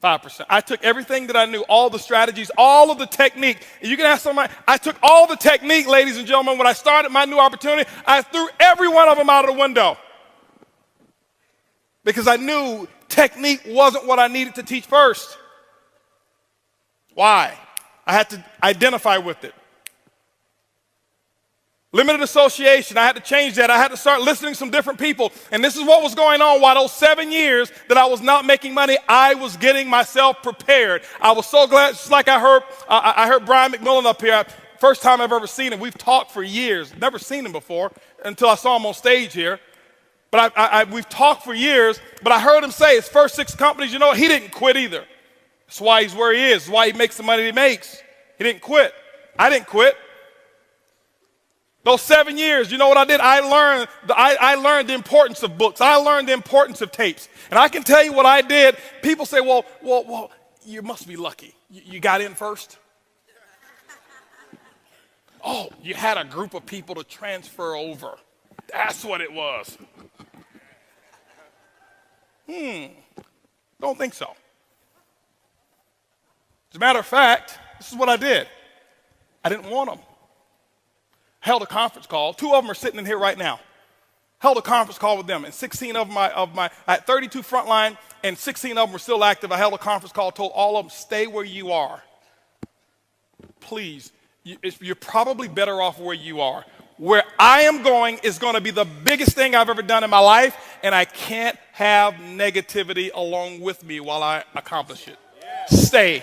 S1: 5%. I took everything that I knew, all the strategies, all of the technique. And you can ask somebody, I took all the technique, ladies and gentlemen. When I started my new opportunity, I threw every one of them out of the window. Because I knew technique wasn't what I needed to teach first. Why? I had to identify with it. Limited association, I had to change that. I had to start listening to some different people. And this is what was going on while those 7 years that I was not making money, I was getting myself prepared. I was so glad, just like I heard Brian McMillan up here. First time I've ever seen him. We've talked for years. Never seen him before until I saw him on stage here. But we've talked for years, but I heard him say his first 6 companies, you know what, he didn't quit either. That's why he's where he is. That's why he makes the money he makes. He didn't quit. I didn't quit. Those 7 years, you know what I did? I learned the importance of books. I learned the importance of tapes. And I can tell you what I did. People say, well, you must be lucky. You got in first? Oh, you had a group of people to transfer over. That's what it was. Don't think so. As a matter of fact, this is what I did. I didn't want them. Held a conference call. 2 of them are sitting in here right now. Held a conference call with them, and 16 of my I had 32 frontline, and 16 of them were still active. I held a conference call, told all of them, stay where you are. Please, you're probably better off where you are. Where I am going is going to be the biggest thing I've ever done in my life, and I can't have negativity along with me while I accomplish it. Stay.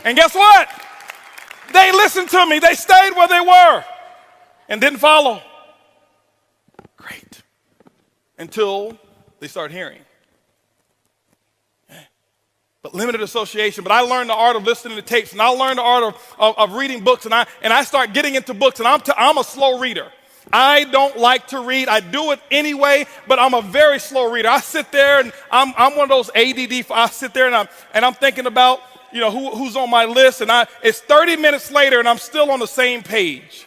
S1: And guess what? They listened to me. They stayed where they were and didn't follow. Great. Until they start hearing. But limited association. But I learned the art of listening to tapes, and I learned the art of reading books, and I start getting into books, and I'm a slow reader. I don't like to read. I do it anyway, but I'm a very slow reader. I sit there, and I'm one of those ADD. I sit there, and I'm thinking about, you know, who's on my list, and it's 30 minutes later, and I'm still on the same page.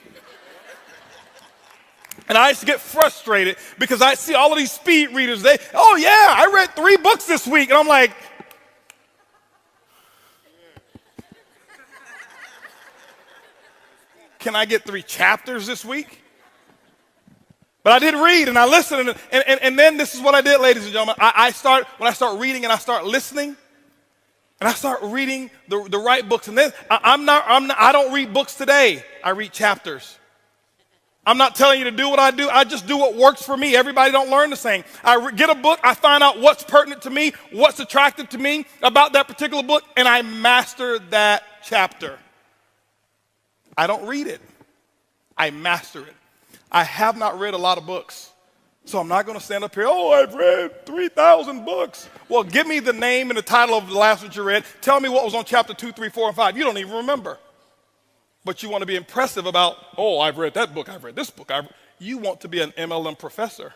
S1: And I used to get frustrated because I see all of these speed readers. Oh yeah, I read 3 books this week, and I'm like, can I get 3 chapters this week? But I did read, and I listened, and then this is what I did, ladies and gentlemen. When I start reading and I start listening, and I start reading the right books, and then I don't read books today. I read chapters. I'm not telling you to do what I do. I just do what works for me. Everybody don't learn the same. I get a book. I find out what's pertinent to me, what's attractive to me about that particular book, and I master that chapter. I don't read it. I master it. I have not read a lot of books, so I'm not going to stand up here, oh, I've read 3,000 books. Well, give me the name and the title of the last one you read. Tell me what was on chapter 2, 3, 4, and 5. You don't even remember. But you want to be impressive about, oh, I've read that book, I've read this book. You want to be an MLM professor.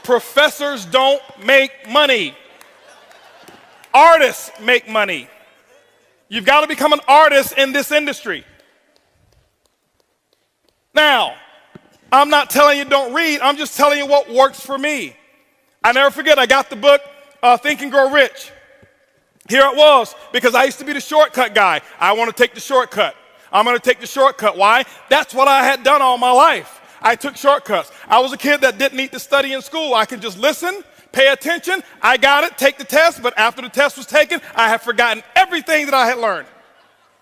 S1: Professors don't make money. Artists make money. You've got to become an artist in this industry. Now, I'm not telling you don't read. I'm just telling you what works for me. I never forget, I got the book, Think and Grow Rich. Here it was, because I used to be the shortcut guy. I want to take the shortcut. I'm going to take the shortcut. Why? That's what I had done all my life. I took shortcuts. I was a kid that didn't need to study in school. I could just listen, pay attention. I got it, take the test, but after the test was taken, I had forgotten everything that I had learned.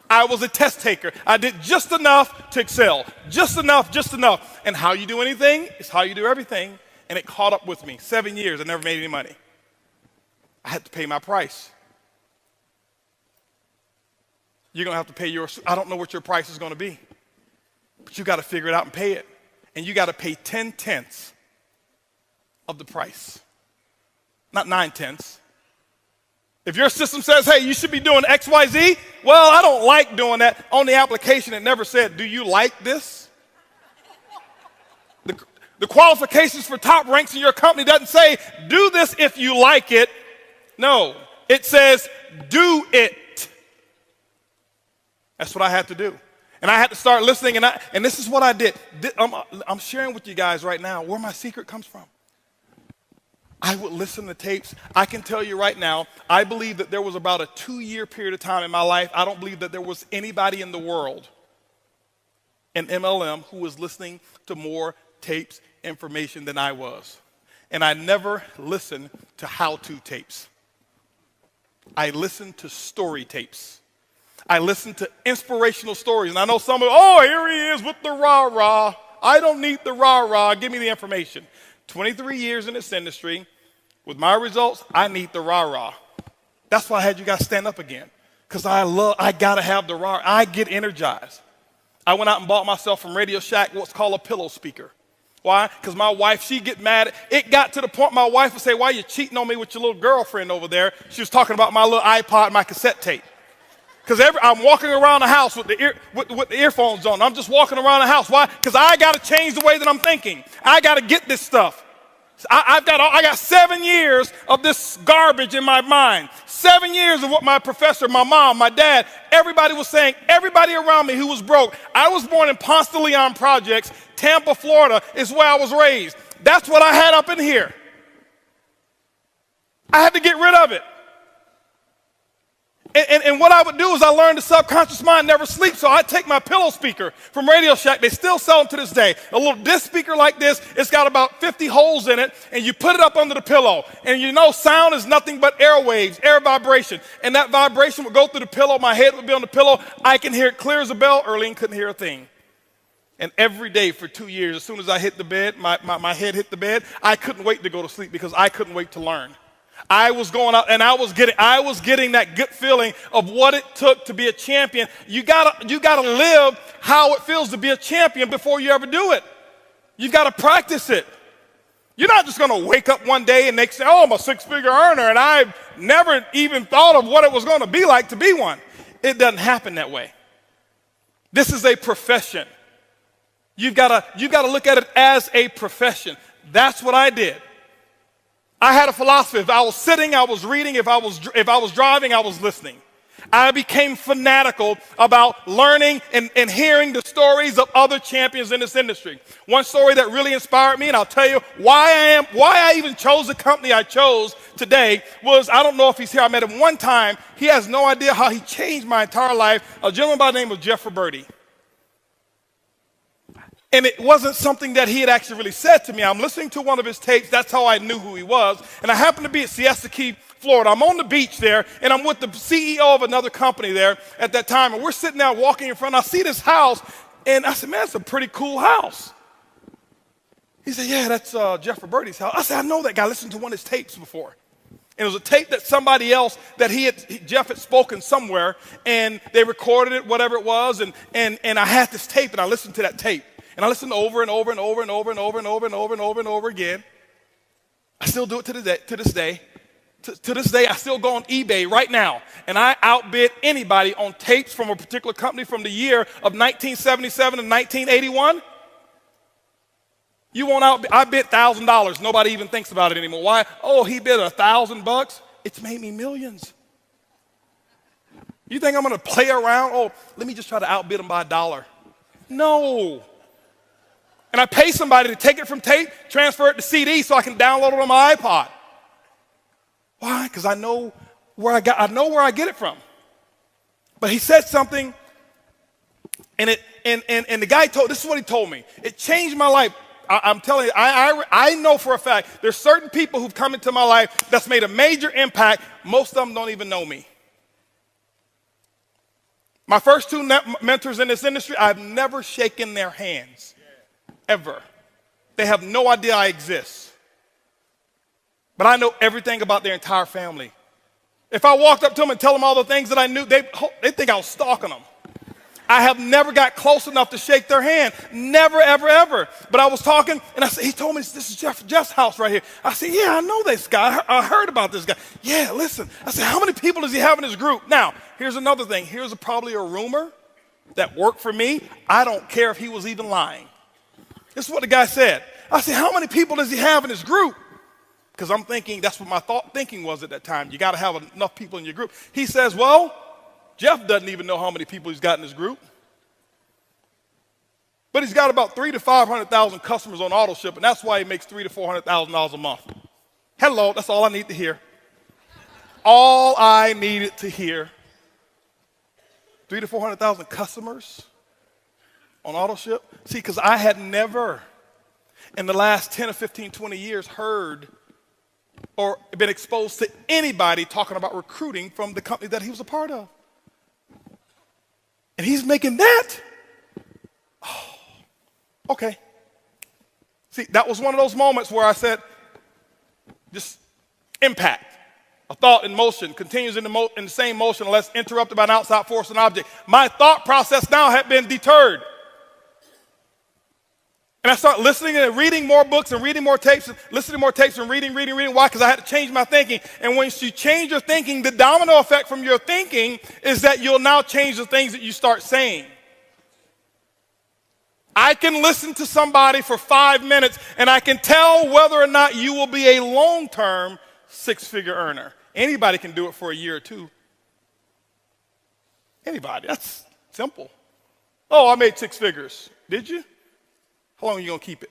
S1: I was a test taker. I did just enough to excel. Just enough, just enough. And how you do anything is how you do everything. And it caught up with me. 7 years, I never made any money. I had to pay my price. You're going to have to pay yours. I don't know what your price is going to be. But you got to figure it out and pay it. And you got to pay 10/10 of the price. Not 9/10. If your system says, hey, you should be doing X, Y, Z, well, I don't like doing that. On the application, it never said, do you like this? The qualifications for top ranks in your company doesn't say, do this if you like it. No, it says, do it. That's what I had to do. And I had to start listening, and this is what I did. I'm sharing with you guys right now where my secret comes from. I would listen to tapes. I can tell you right now, I believe that there was about a 2-year period of time in my life, I don't believe that there was anybody in the world in MLM who was listening to more tapes, information than I was. And I never listened to how-to tapes. I listened to story tapes. I listened to inspirational stories. And I know some of, here he is with the rah-rah. I don't need the rah-rah. Give me the information. 23 years in this industry. With my results, I need the rah-rah. That's why I had you guys stand up again. Because I got to have the rah. I get energized. I went out and bought myself from Radio Shack what's called a pillow speaker. Why? Because my wife, she'd get mad. It got to the point my wife would say, why are you cheating on me with your little girlfriend over there? She was talking about my little iPod, my cassette tape. Because I'm walking around the house with the earphones on. I'm just walking around the house. Why? Because I got to change the way that I'm thinking. I got to get this stuff. I got 7 years of this garbage in my mind. 7 years of what my professor, my mom, my dad, everybody was saying, everybody around me who was broke. I was born in Ponce de Leon Projects, Tampa, Florida is where I was raised. That's what I had up in here. I had to get rid of it. And what I would do is I learned the subconscious mind never sleeps, so I take my pillow speaker from Radio Shack. They still sell them to this day. A little disc speaker like this, it's got about 50 holes in it, and you put it up under the pillow. And you know sound is nothing but airwaves, air vibration. And that vibration would go through the pillow. My head would be on the pillow. I can hear it clear as a bell. Earlene couldn't hear a thing. And every day for 2 years, as soon as I hit the bed, my head hit the bed, I couldn't wait to go to sleep because I couldn't wait to learn. I was going out and I was getting that good feeling of what it took to be a champion. You gotta live how it feels to be a champion before you ever do it. You've got to practice it. You're not just going to wake up one day and say, I'm a 6-figure earner, and I've never even thought of what it was going to be like to be one. It doesn't happen that way. This is a profession. You've got to look at it as a profession. That's what I did. I had a philosophy. If I was sitting, I was reading. If I was driving, I was listening. I became fanatical about learning and hearing the stories of other champions in this industry. One story that really inspired me, and I'll tell you why I even chose the company I chose today, was, I don't know if he's here. I met him one time. He has no idea how he changed my entire life. A gentleman by the name of Jeff Roberti. And it wasn't something that he had actually really said to me. I'm listening to one of his tapes. That's how I knew who he was. And I happened to be at Siesta Key, Florida. I'm on the beach there, and I'm with the CEO of another company there at that time. And we're sitting there walking in front. I see this house, and I said, man, it's a pretty cool house. He said, yeah, that's Jeff Roberti's house. I said, I know that guy. I listened to one of his tapes before. And it was a tape that somebody else, Jeff had spoken somewhere, and they recorded it, whatever it was. And I had this tape, and I listened to that tape. And I listened over and over and over and over and over and over and over and over and over again. I still do it to this day. To this day, I still go on eBay right now, and I outbid anybody on tapes from a particular company from the year of 1977 and 1981. You won't outbid. I bid $1,000. Nobody even thinks about it anymore. Why? Oh, he bid $1,000. It's made me millions. You think I'm going to play around? Oh, let me just try to outbid him by $1. No. And I pay somebody to take it from tape, transfer it to CD so I can download it on my iPod. Why? Because I know where I get it from. But he said something, and the guy this is what he told me. It changed my life. I'm telling you, I know for a fact there's certain people who've come into my life that's made a major impact. Most of them don't even know me. My first 2 mentors in this industry, I've never shaken their hands. Ever. They have no idea I exist. But I know everything about their entire family. If I walked up to them and tell them all the things that I knew, they think I was stalking them. I have never got close enough to shake their hand. Never, ever, ever. But I was talking, and I said, he told me this is Jeff's house right here. I said, yeah, I know this guy. I heard about this guy. Yeah, listen. I said, how many people does he have in his group? Now, here's another thing. Here's probably a rumor that worked for me. I don't care if he was even lying. This is what the guy said. I said, how many people does he have in his group? Because I'm thinking, that's what my thinking was at that time. You got to have enough people in your group. He says, well, Jeff doesn't even know how many people he's got in his group. But he's got about 300,000 to 500,000 customers on auto ship, and that's why he makes $300,000 to $400,000 a month. Hello, that's all I need to hear. All I needed to hear. 300,000 to 400,000 customers on auto ship. See, because I had never in the last 10 or 15, 20 years heard or been exposed to anybody talking about recruiting from the company that he was a part of. And he's making that? Oh, okay. See, that was one of those moments where I said, just impact. A thought in motion continues in the same motion unless interrupted by an outside force and object. My thought process now had been deterred. And I start listening and reading more books and reading more tapes, and listening to more tapes and reading. Why? Because I had to change my thinking. And once you change your thinking, the domino effect from your thinking is that you'll now change the things that you start saying. I can listen to somebody for 5 minutes and I can tell whether or not you will be a long-term six-figure earner. Anybody can do it for a year or two. Anybody. That's simple. Oh, I made 6 figures. Did you? How long are you going to keep it?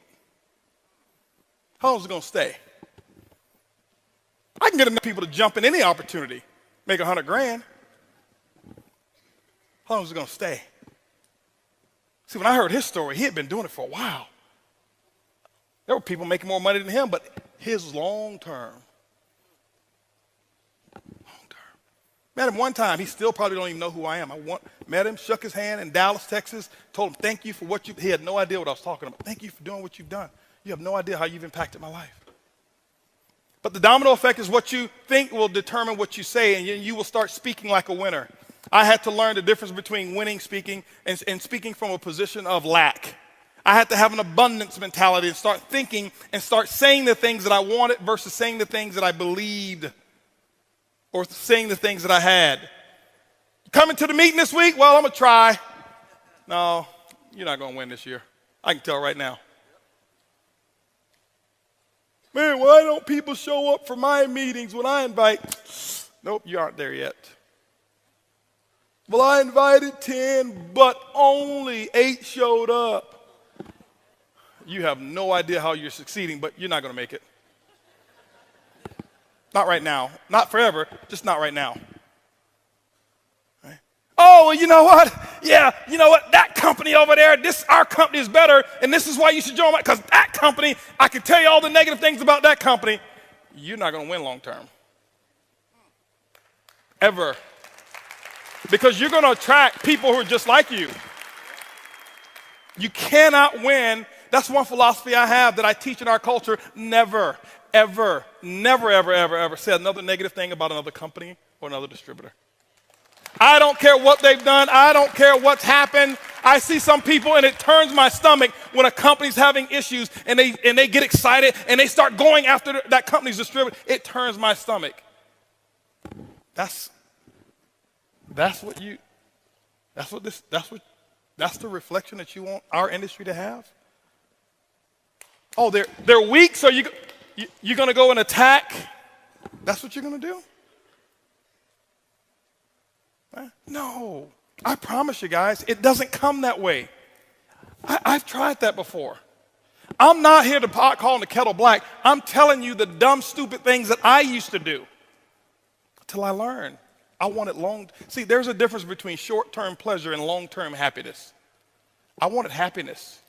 S1: How long is it going to stay? I can get enough people to jump in any opportunity, make 100 grand. How long is it going to stay? See, when I heard his story, he had been doing it for a while. There were people making more money than him, but his was long-term. Met him one time. He still probably don't even know who I am. Met him, shook his hand in Dallas, Texas, told him, thank you for what you, he had no idea what I was talking about. Thank you for doing what you've done. You have no idea how you've impacted my life. But the domino effect is what you think will determine what you say, and you will start speaking like a winner. I had to learn the difference between winning speaking and speaking from a position of lack. I had to have an abundance mentality and start thinking and start saying the things that I wanted versus saying the things that I believed or saying the things that I had. Coming to the meeting this week? Well, I'm going to try. No, you're not going to win this year. I can tell right now. Man, why don't people show up for my meetings when I invite? Nope, you aren't there yet. Well, I invited 10, but only 8 showed up. You have no idea how you're succeeding, but you're not going to make it. Not right now. Not forever, just not right now. Right? Oh, well, you know what? Yeah, you know what? That company over there, our company is better, and this is why you should join because that company, I can tell you all the negative things about that company. You're not going to win long term. Ever. Because you're going to attract people who are just like you. You cannot win. That's one philosophy I have that I teach in our culture. Never, ever, never, ever, ever, ever say another negative thing about another company or another distributor. I don't care what they've done. I don't care what's happened. I see some people and it turns my stomach when a company's having issues and they get excited and they start going after that company's distributor. It turns my stomach. That's the reflection that you want our industry to have? Oh, they're weak, so you're going to go and attack? That's what you're going to do? No. I promise you guys, it doesn't come that way. I've tried that before. I'm not here to pot calling the kettle black. I'm telling you the dumb, stupid things that I used to do until I learned. I wanted see, there's a difference between short-term pleasure and long-term happiness. I wanted happiness.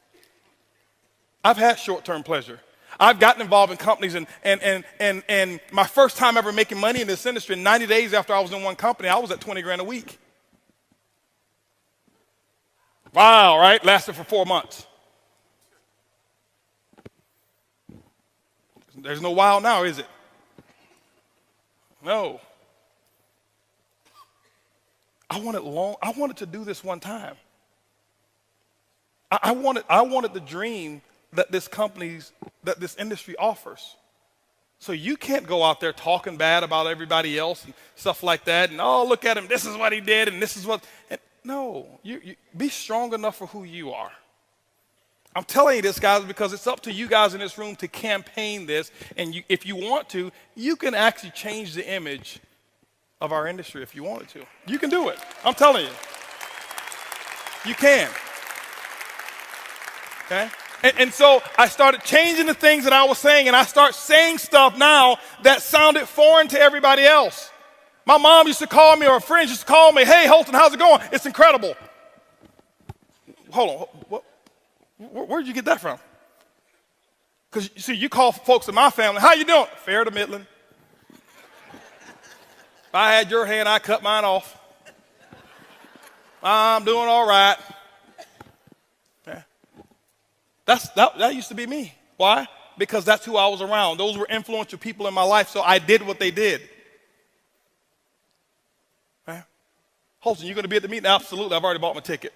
S1: I've had short-term pleasure. I've gotten involved in companies and my first time ever making money in this industry, 90 days after I was in one company, I was at 20 grand a week. Wow, right? Lasted for 4 months. There's no wow now, is it? No. I wanted to do this one time. I wanted the dream that that this industry offers. So you can't go out there talking bad about everybody else and stuff like that. And oh, look at him. This is what he did, and this is what. No, you be strong enough for who you are. I'm telling you this, guys, because it's up to you guys in this room to campaign this. And if you want to, you can actually change the image of our industry if you wanted to. You can do it. I'm telling you. You can. Okay? And so I started changing the things that I was saying, and I start saying stuff now that sounded foreign to everybody else. My mom used to call me, or friends used to call me, hey, Holton, how's it going? It's incredible. Hold on, where'd you get that from? Because, you see, you call folks in my family, how you doing? Fair to middling. If I had your hand, I'd cut mine off. I'm doing all right. Yeah. That used to be me. Why? Because that's who I was around. Those were influential people in my life, so I did what they did. Right? Holton, you going to be at the meeting? Absolutely. I've already bought my ticket.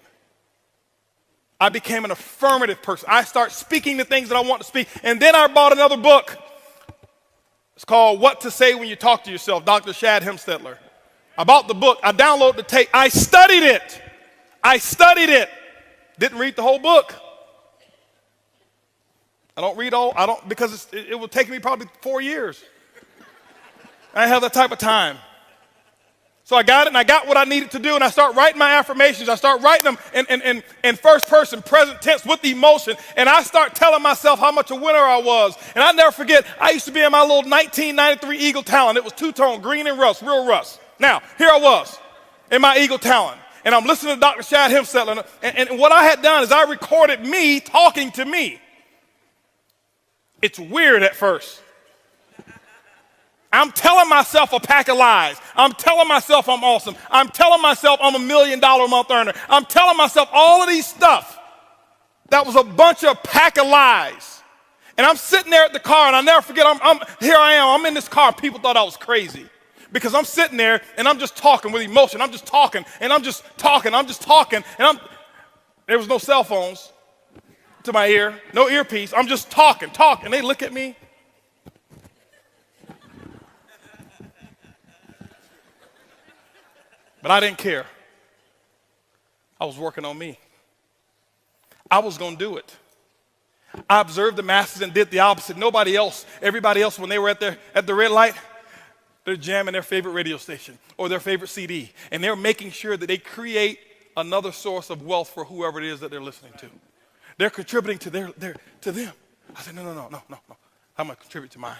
S1: I became an affirmative person. I start speaking the things that I want to speak. And then I bought another book. It's called What to Say When You Talk to Yourself, Dr. Shad Hemstetler. I bought the book. I downloaded the tape. I studied it. Didn't read the whole book. Because it would take me probably 4 years. I didn't have that type of time. So I got it, and I got what I needed to do, and I start writing my affirmations. I start writing them in first person, present tense, with emotion, and I start telling myself how much a winner I was. And I never forget, I used to be in my little 1993 Eagle Talon. It was two-tone, green and rust, real rust. Now, here I was in my Eagle Talon, and I'm listening to Dr. Shad Hemstetler, and what I had done is I recorded me talking to me. It's weird at first. I'm telling myself a pack of lies. I'm telling myself I'm awesome. I'm telling myself I'm $1 million a month earner. I'm telling myself all of these stuff. That was a bunch of pack of lies. And I'm sitting there at the car, and I'll never forget, here I am. I'm in this car. People thought I was crazy because I'm sitting there, and I'm just talking with emotion. I'm just talking, and I'm just talking. And there was no cell phones to my ear, no earpiece. I'm just talking. And they look at me. But I didn't care. I was working on me. I was going to do it. I observed the masses and did the opposite. Everybody else, when they were at the red light, they're jamming their favorite radio station or their favorite CD. And they're making sure that they create another source of wealth for whoever it is that they're listening to. They're contributing to them. I said, no. I'm going to contribute to mine.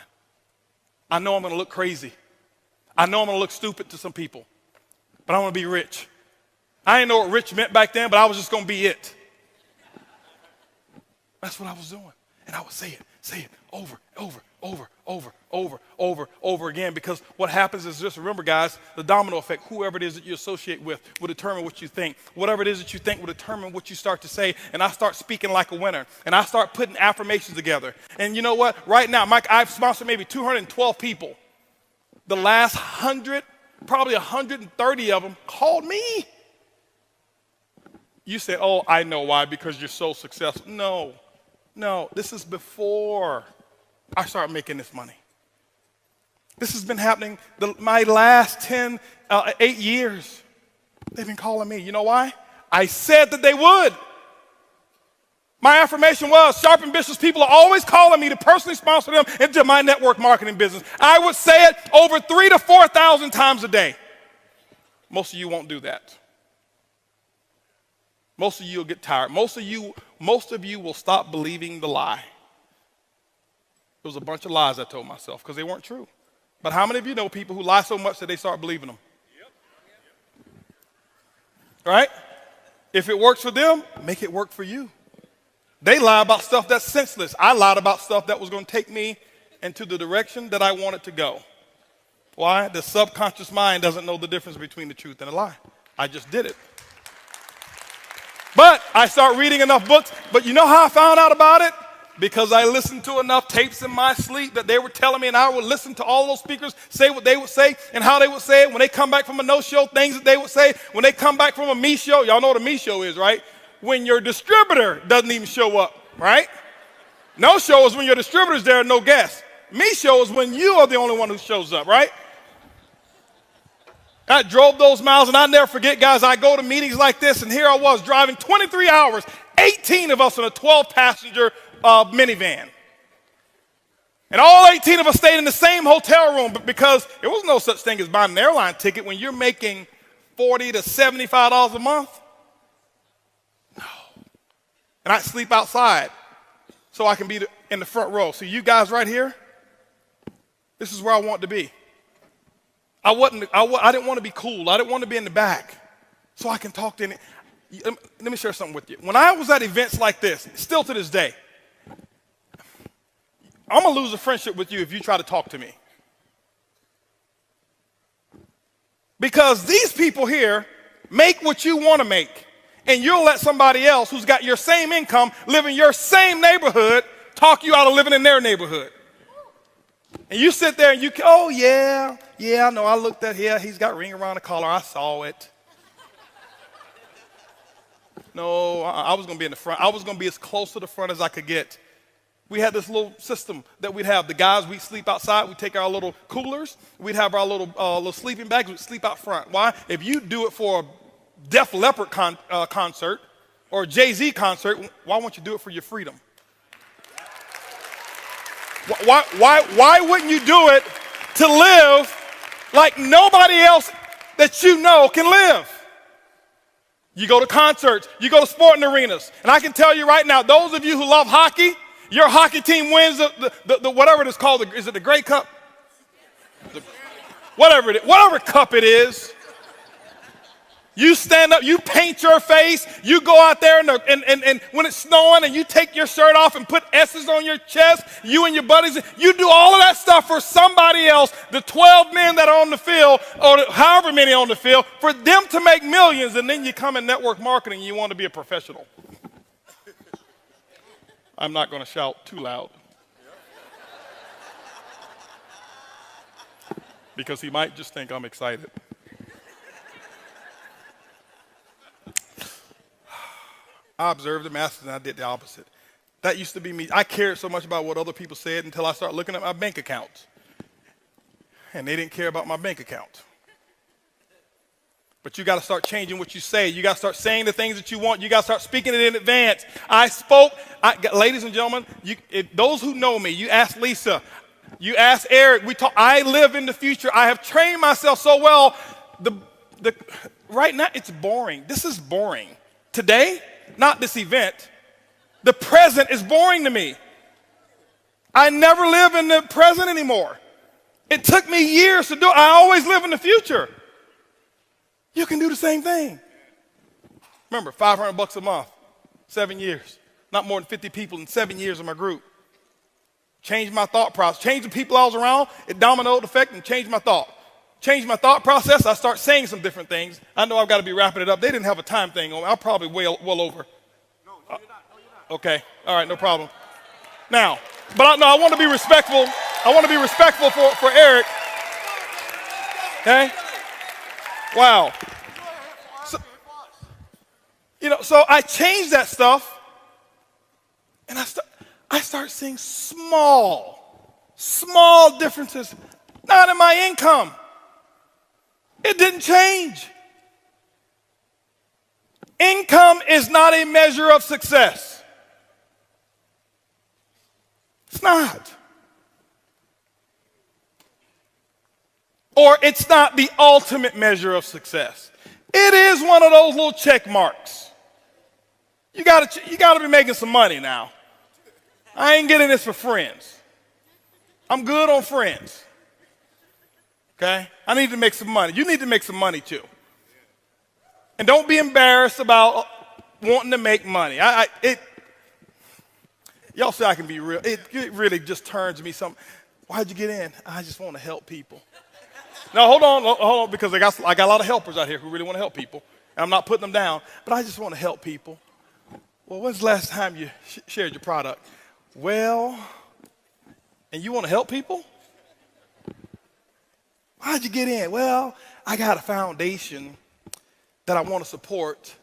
S1: I know I'm going to look crazy. I know I'm going to look stupid to some people. But I want to be rich. I didn't know what rich meant back then, but I was just going to be it. That's what I was doing. And I would say it over again, because what happens is, just remember, guys, the domino effect. Whoever it is that you associate with will determine what you think. Whatever it is that you think will determine what you start to say. And I start speaking like a winner. And I start putting affirmations together. And you know what? Right now, Mike, I've sponsored maybe 212 people. The last 100, probably 130 of them called me. You say, oh, I know why, because you're so successful. No, this is before I started making this money. This has been happening my last 8 years. They've been calling me. You know why? I said that they would. My affirmation was, sharp, ambitious people are always calling me to personally sponsor them into my network marketing business. I would say it over 3,000 to 4,000 times a day. Most of you won't do that. Most of you will get tired. Most of you will stop believing the lie. It was a bunch of lies I told myself because they weren't true. But how many of you know people who lie so much that they start believing them? Right? If it works for them, make it work for you. They lie about stuff that's senseless. I lied about stuff that was going to take me into the direction that I wanted to go. Why? The subconscious mind doesn't know the difference between the truth and a lie. I just did it. But I start reading enough books. But you know how I found out about it? Because I listened to enough tapes in my sleep that they were telling me, and I would listen to all those speakers say what they would say and how they would say it. When they come back from a no show, things that they would say. When they come back from a me show, y'all know what a me show is, right? When your distributor doesn't even show up, right? No show is when your distributor's there and no guests. Me show is when you are the only one who shows up, right? I drove those miles, and I'll never forget, guys, I go to meetings like this, and here I was driving 23 hours, 18 of us in a 12-passenger minivan. And all 18 of us stayed in the same hotel room, but because there was no such thing as buying an airline ticket when you're making $40 to $75 a month. No. And I'd sleep outside. so I can be in the front row. See, you guys right here, this is where I want to be. I didn't want to be cool. I didn't want to be in the back, so I can talk to any. Let me share something with you. When I was at events like this, still to this day, I'm going to lose a friendship with you if you try to talk to me. Because these people here make what you want to make, and you'll let somebody else who's got your same income, live in your same neighborhood, talk you out of living in their neighborhood. And you sit there and you, oh, yeah, I know, I looked at here, he's got ring around the collar, I saw it. No, I was going to be in the front. I was going to be as close to the front as I could get. We had this little system that we'd have. The guys, we'd sleep outside. We'd take our little coolers. We'd have our little sleeping bags. We'd sleep out front. Why? If you do it for a Def Leppard concert or a Jay-Z concert, why won't you do it for your freedom? Why wouldn't you do it to live like nobody else that you know can live? You go to concerts, you go to sporting arenas, and I can tell you right now, those of you who love hockey, your hockey team wins the whatever it is called, is it the Grey Cup? Whatever cup it is. You stand up, you paint your face, you go out there and when it's snowing and you take your shirt off and put S's on your chest, you and your buddies, you do all of that stuff for somebody else, the 12 men that are on the field, or however many on the field, for them to make millions, and then you come in network marketing and you want to be a professional. I'm not going to shout too loud. Because he might just think I'm excited. I observed the masses and I did the opposite. That used to be me. I cared so much about what other people said until I started looking at my bank account. And they didn't care about my bank account. But you got to start changing what you say. You got to start saying the things that you want. You got to start speaking it in advance. Ladies and gentlemen, those who know me, you ask Lisa, you ask Eric, I live in the future. I have trained myself so well. Right now, it's boring. This is boring. Today, not this event. The present is boring to me. I never live in the present anymore. It took me years to do it. I always live in the future. You can do the same thing. Remember, $500 a month, 7 years. Not more than 50 people in 7 years in my group. Changed my thought process. Changed the people I was around. It dominoed effect and changed my thought. Changed my thought process. I start saying some different things. I know I've got to be wrapping it up. They didn't have a time thing on me. I'm probably well over.
S2: No, you're not.
S1: Okay. All right. No problem. Now, but I want to be respectful. I want to be respectful for Eric. Okay. Wow. So I changed that stuff, and I start seeing small differences, not in my income. It didn't change. Income is not a measure of success. It's not. Or it's not the ultimate measure of success. It is one of those little check marks. You gotta be making some money now. I ain't getting this for friends. I'm good on friends. Okay? I need to make some money. You need to make some money too. And don't be embarrassed about wanting to make money. Y'all say I can be real. It really just turns me something. Why'd you get in? I just want to help people. Now, hold on, because I got a lot of helpers out here who really want to help people. And I'm not putting them down, but I just want to help people. Well, when's the last time you shared your product? Well, and you want to help people? How'd you get in? Well, I got a foundation that I want to support.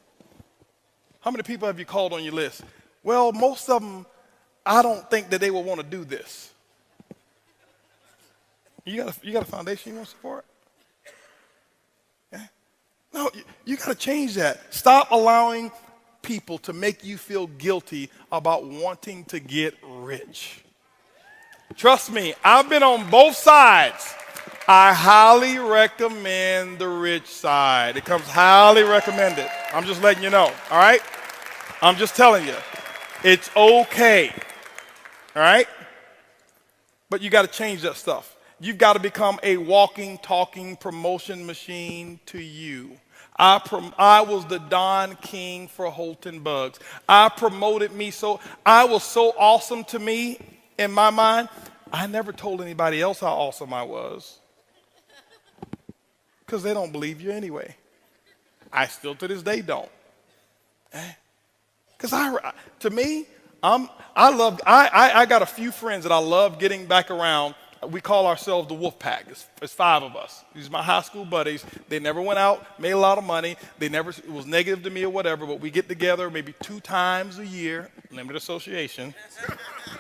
S1: How many people have you called on your list? Well, most of them, I don't think that they will want to do this. You got a foundation you want to support? Yeah? No, you got to change that. Stop allowing people to make you feel guilty about wanting to get rich. Trust me, I've been on both sides. I highly recommend the rich side. It comes highly recommended. I'm just letting you know, all right? I'm just telling you, it's okay. all right? But you got to change that stuff. You've got to become a walking, talking promotion machine to you. I was the Don King for Holton Buggs. I promoted me so, I was so awesome to me in my mind, I never told anybody else how awesome I was. Because they don't believe you anyway. I still to this day don't. Because to me, I got a few friends that I love getting back around. We call ourselves the Wolf Pack. It's 5 of us. These are my high school buddies. They never went out, made a lot of money. It was negative to me or whatever, but we get together maybe 2 times a year, limited association,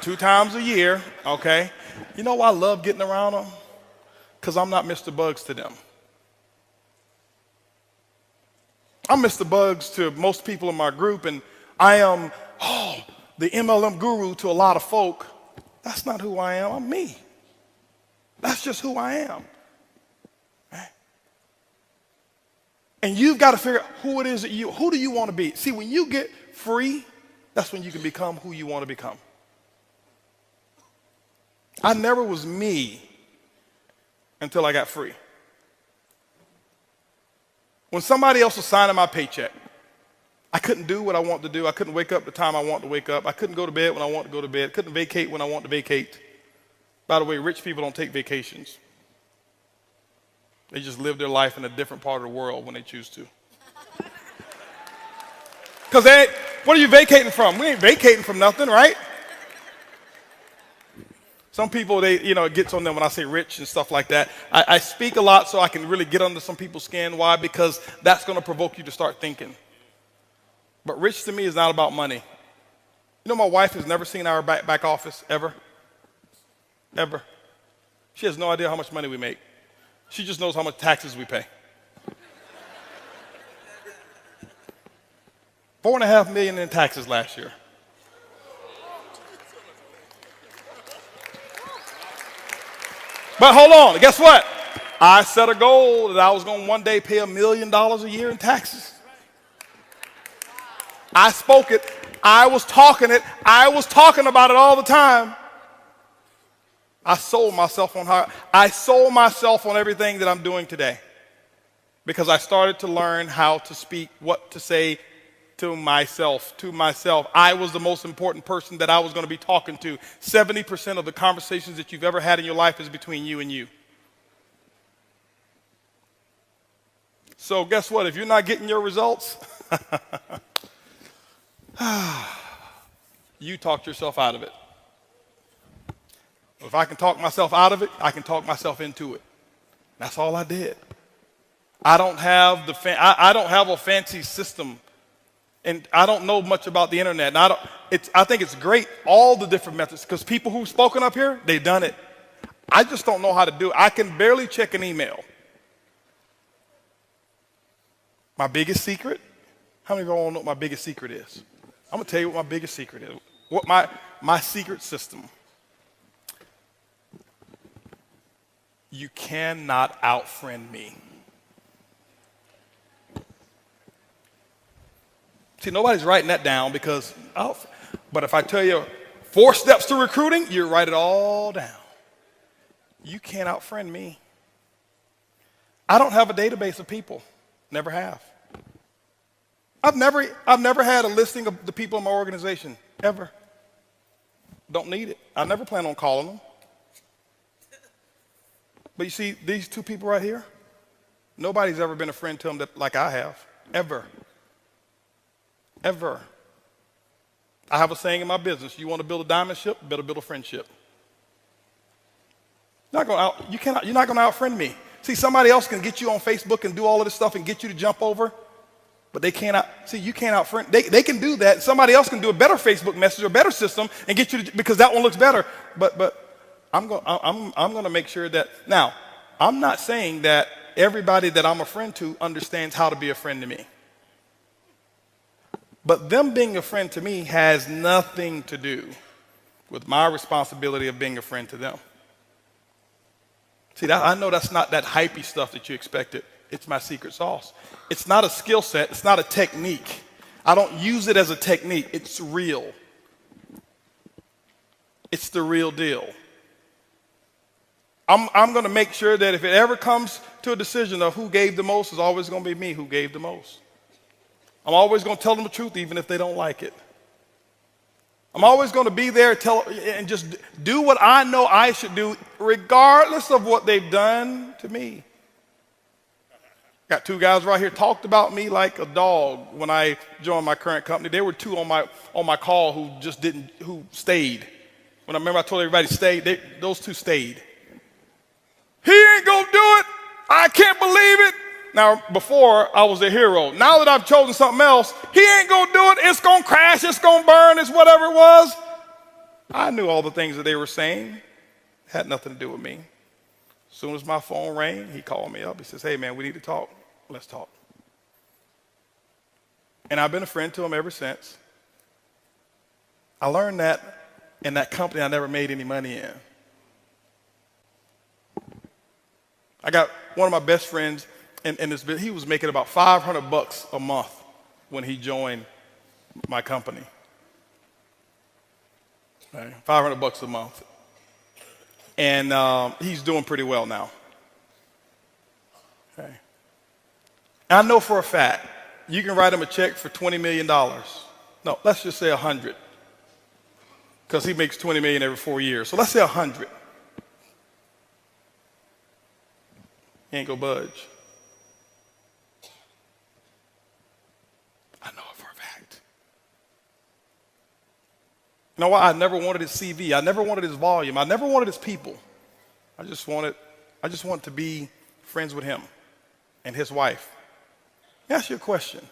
S1: 2 times a year, okay? You know why I love getting around them? Because I'm not Mr. Buggs to them. I'm Mr. Buggs to most people in my group, and I am, the MLM guru to a lot of folk. That's not who I am. I'm me. That's just who I am. And you've got to figure out who it is who do you want to be? See, when you get free, that's when you can become who you want to become. I never was me until I got free. When somebody else was signing my paycheck, I couldn't do what I want to do. I couldn't wake up the time I want to wake up. I couldn't go to bed when I want to go to bed. Couldn't vacate when I want to vacate. By the way, rich people don't take vacations. They just live their life in a different part of the world when they choose to. Because what are you vacating from? We ain't vacating from nothing, right? Some people, it gets on them when I say rich and stuff like that. I speak a lot so I can really get under some people's skin. Why? Because that's going to provoke you to start thinking. But rich to me is not about money. You know, my wife has never seen our back office, ever. Ever. She has no idea how much money we make. She just knows how much taxes we pay. $4.5 million in taxes last year. But hold on, guess what? I set a goal that I was going to one day pay $1 million a year in taxes. I spoke it. I was talking it. I was talking about it all the time. I sold myself on everything that I'm doing today because I started to learn how to speak, what to say to myself. I was the most important person that I was going to be talking to. 70% of the conversations that you've ever had in your life is between you and you. So guess what? If you're not getting your results, you talked yourself out of it. If I can talk myself out of it, I can talk myself into it. That's all I did. I don't have a fancy system, and I don't know much about the internet. And I think it's great, all the different methods, because people who've spoken up here, they've done it. I just don't know how to do it. I can barely check an email. My biggest secret? How many of y'all want to know what my biggest secret is? I'm going to tell you what my biggest secret is. What my secret system. You cannot out-friend me. See, nobody's writing that down because, but if I tell you 4 steps to recruiting, you write it all down. You can't out-friend me. I don't have a database of people. Never have. I've never had a listing of the people in my organization, ever. Don't need it. I never plan on calling them. But you see, these 2 people right here, nobody's ever been a friend to them like I have, ever. Ever. I have a saying in my business, you want to build a diamond ship, better build a friendship. You're not going to out-friend me. See, somebody else can get you on Facebook and do all of this stuff and get you to jump over, but they can't you can't out-friend. They can do that. Somebody else can do a better Facebook message or better system and get you to, because that one looks better. But I'm going to make sure that, now, I'm not saying that everybody that I'm a friend to understands how to be a friend to me. But them being a friend to me has nothing to do with my responsibility of being a friend to them. See, I know that's not that hypey stuff that you expected. It's my secret sauce. It's not a skill set. It's not a technique. I don't use it as a technique. It's real. It's the real deal. I'm going to make sure that if it ever comes to a decision of who gave the most, it's always going to be me who gave the most. I'm always going to tell them the truth even if they don't like it. I'm always going to be there and just do what I know I should do regardless of what they've done to me. Got two guys right here talked about me like a dog when I joined my current company. There were two on my call who stayed. When I remember I told everybody stay, those two stayed. He ain't gonna do it. I can't believe it. Now, before I was a hero. Now that I've chosen something else, he ain't gonna do it. It's gonna crash, it's gonna burn, it's whatever it was. I knew all the things that they were saying. It had nothing to do with me. As soon as my phone rang, he called me up. He says, hey man, we need to talk. Let's talk. And I've been a friend to him ever since. I learned that in that company I never made any money in. I got one of my best friends in this business. He was making about $500 a month when he joined my company. Right, $500 a month. And he's doing pretty well now. Okay. I know for a fact, you can write him a check for $20 million. No, let's just say 100. Because he makes $20 million every 4 years. So let's say 100. He ain't gonna budge. I know it for a fact. You know why? I never wanted his CV. I never wanted his volume. I never wanted his people. I just wanted to be friends with him and his wife. Let me ask you a question.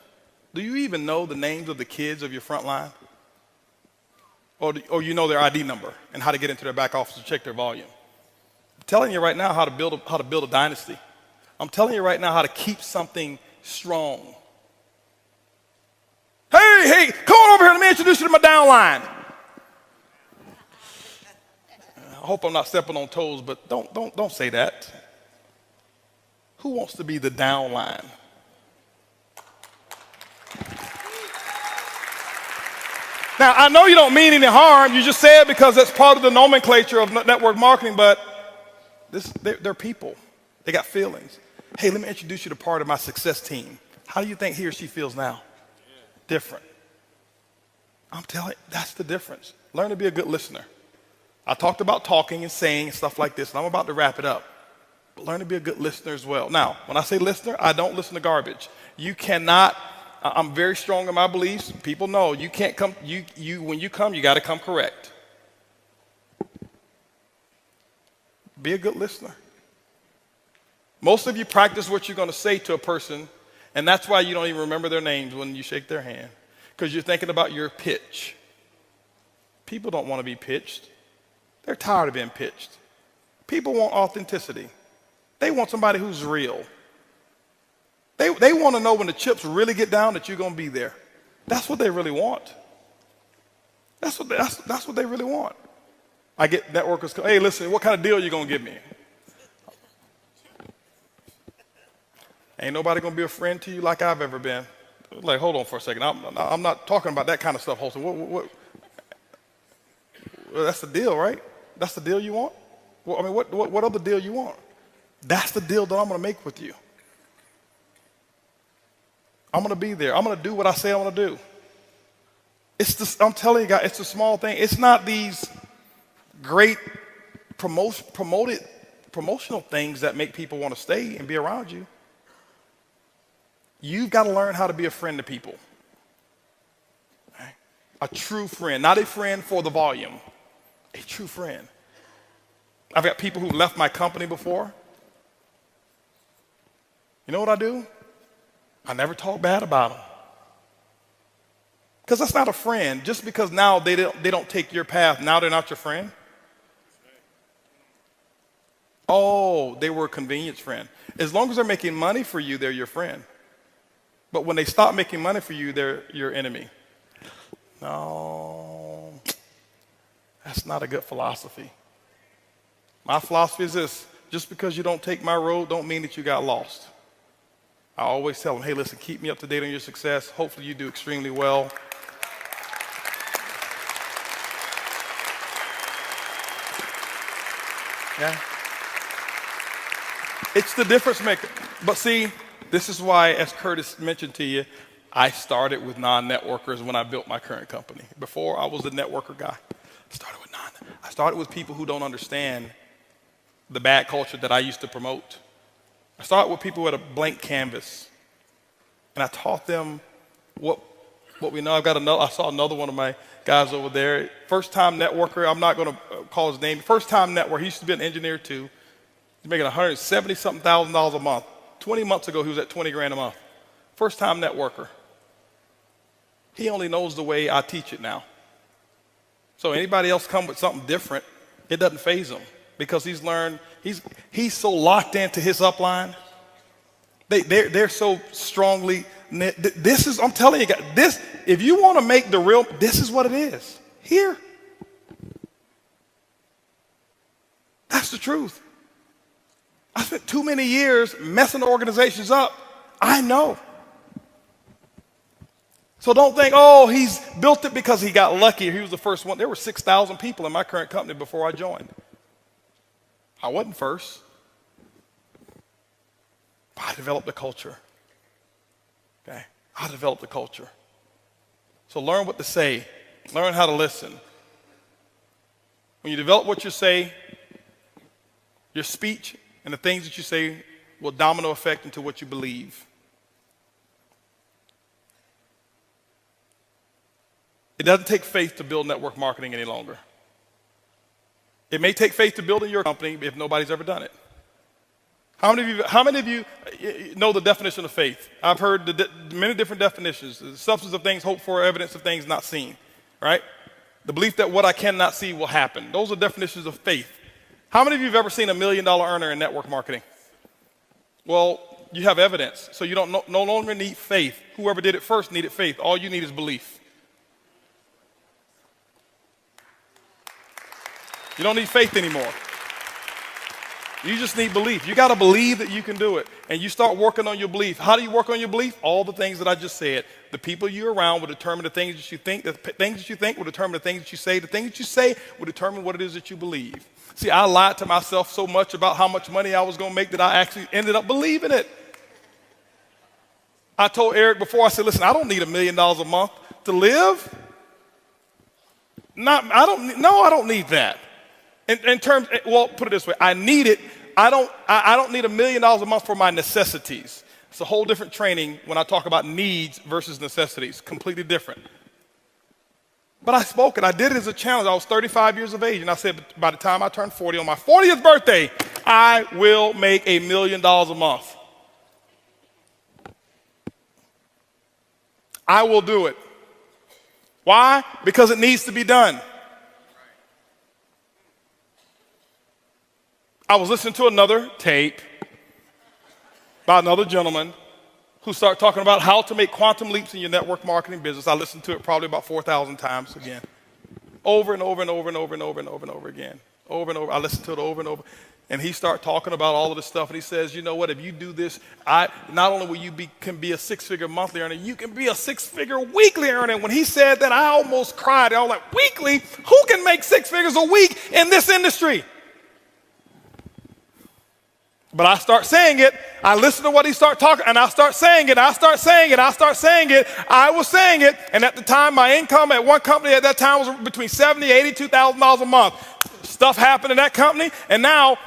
S1: Do you even know the names of the kids of your front line? Or you know their ID number and how to get into their back office to check their volume? I'm telling you right now how to build a dynasty. I'm telling you right now how to keep something strong. Hey, come on over here. Let me introduce you to my downline. I hope I'm not stepping on toes, but don't say that. Who wants to be the downline? Now, I know you don't mean any harm. You just say it because that's part of the nomenclature of network marketing, but they're people. They got feelings. Hey, let me introduce you to part of my success team. How do you think he or she feels now? Different. I'm telling you, that's the difference. Learn to be a good listener. I talked about talking and saying and stuff like this, and I'm about to wrap it up. But learn to be a good listener as well. Now, when I say listener, I don't listen to garbage. You cannot, I'm very strong in my beliefs. People know you can't come, when you come, you got to come correct. Be a good listener. Most of you practice what you're going to say to a person, and that's why you don't even remember their names when you shake their hand, because you're thinking about your pitch. People don't want to be pitched. They're tired of being pitched. People want authenticity. They want somebody who's real. They want to know when the chips really get down that you're going to be there. That's what they really want. That's what they really want. I get networkers, hey, listen, what kind of deal are you going to give me? Ain't nobody going to be a friend to you like I've ever been. Like, hold on for a second. I'm not talking about that kind of stuff, Holton. Well, that's the deal, right? That's the deal you want? Well, I mean, what other deal you want? That's the deal that I'm going to make with you. I'm going to be there. I'm going to do what I say I'm going to do. I'm telling you guys, it's a small thing. It's not these great promotional things that make people want to stay and be around you. You've got to learn how to be a friend to people. Okay? A true friend, not a friend for the volume. A true friend. I've got people who left my company before. You know what I do? I never talk bad about them. Because that's not a friend. Just because now they don't take your path, now they're not your friend. Oh, they were a convenience friend. As long as they're making money for you, they're your friend. But when they stop making money for you, they're your enemy. No, that's not a good philosophy. My philosophy is this: just because you don't take my road don't mean that you got lost. I always tell them, hey, listen, keep me up to date on your success. Hopefully you do extremely well. Yeah. It's the difference maker. But see, this is why, as Curtis mentioned to you, I started with non-networkers when I built my current company. Before, I was a networker guy. I started with people who don't understand the bad culture that I used to promote. I started with people with a blank canvas, and I taught them what we know. I saw another one of my guys over there, first-time networker. I'm not going to call his name. First-time networker. He used to be an engineer too. He's making $170-something thousand a month. 20 months ago, he was at 20 grand a month. First-time networker. He only knows the way I teach it now. So anybody else come with something different, it doesn't faze him because he's learned. He's so locked into his upline. They're so strongly. This is, I'm telling you guys, this, if you want to make the real, this is what it is. Here. That's the truth. I spent too many years messing organizations up. I know. So don't think, oh, he's built it because he got lucky or he was the first one. There were 6,000 people in my current company before I joined. I wasn't first. But I developed the culture. Okay? I developed the culture. So learn what to say. Learn how to listen. When you develop what you say, your speech and the things that you say will domino effect into what you believe. It doesn't take faith to build network marketing any longer. It may take faith to build in your company if nobody's ever done it. How many of you know the definition of faith? I've heard many different definitions. The substance of things hoped for, evidence of things not seen, right? The belief that what I cannot see will happen. Those are definitions of faith. How many of you have ever seen a $1 million earner in network marketing? Well, you have evidence, so you don't no longer need faith. Whoever did it first needed faith. All you need is belief. You don't need faith anymore. You just need belief. You got to believe that you can do it. And you start working on your belief. How do you work on your belief? All the things that I just said. The people you're around will determine the things that you think. The things that you think will determine the things that you say. The things that you say will determine what it is that you believe. See, I lied to myself so much about how much money I was going to make that I actually ended up believing it. I told Eric before, I said, listen, I don't need $1 million a month to live. I don't need that. In terms, well, put it this way, I need it. I don't need $1 million a month for my necessities. It's a whole different training when I talk about needs versus necessities, completely different. But I spoke it. I did it as a challenge. I was 35 years of age, and I said by the time I turned 40, on my 40th birthday, I will make $1 million a month. I will do it. Why? Because it needs to be done. I was listening to another tape by another gentleman who started talking about how to make quantum leaps in your network marketing business. I listened to it probably about 4,000 times again. Over and over and over and over and over and over and over again. Over and over. I listened to it over and over. And he started talking about all of this stuff. And he says, you know what, if you do this, not only will you can be a six-figure monthly earner, you can be a six-figure weekly earner. When he said that, I almost cried. I was like, weekly? Who can make six figures a week in this industry? But I start saying it. I listen to what he started talking, and I start saying it. I start saying it. I start saying it. I was saying it, and at the time, my income at one company at that time was between $70,000 and $82,000 a month. Stuff happened in that company, and now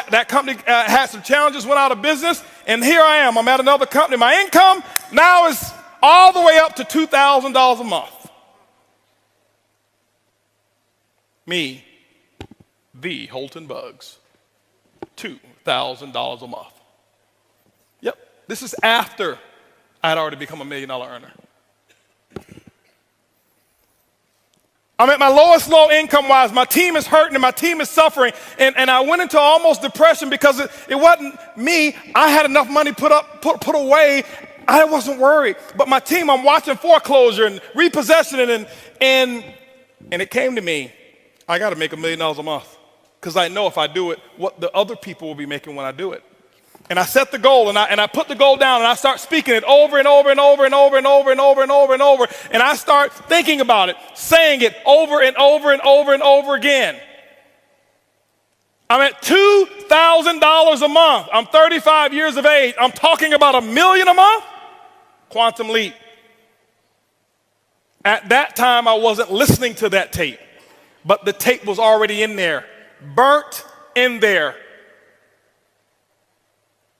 S1: that company had some challenges, went out of business, and here I am. I'm at another company. My income now is all the way up to $2,000 a month. Me, the Holton Buggs, $2,000 a month. Yep, this is after I had already become $1 million earner. I'm at my lowest low income-wise. My team is hurting and my team is suffering. And I went into almost depression because it wasn't me. I had enough money put away. I wasn't worried. But my team, I'm watching foreclosure and repossession and it came to me, I got to make $1 million a month. Because I know if I do it, what the other people will be making when I do it. And I set the goal, and I put the goal down, and I start speaking it over and over and over and over and over and over and over and over. And I start thinking about it, saying it over and over and over and over again. I'm at $2,000 a month. I'm 35 years of age. I'm talking about $1 million a month? Quantum leap. At that time, I wasn't listening to that tape, but the tape was already in there, burnt in there.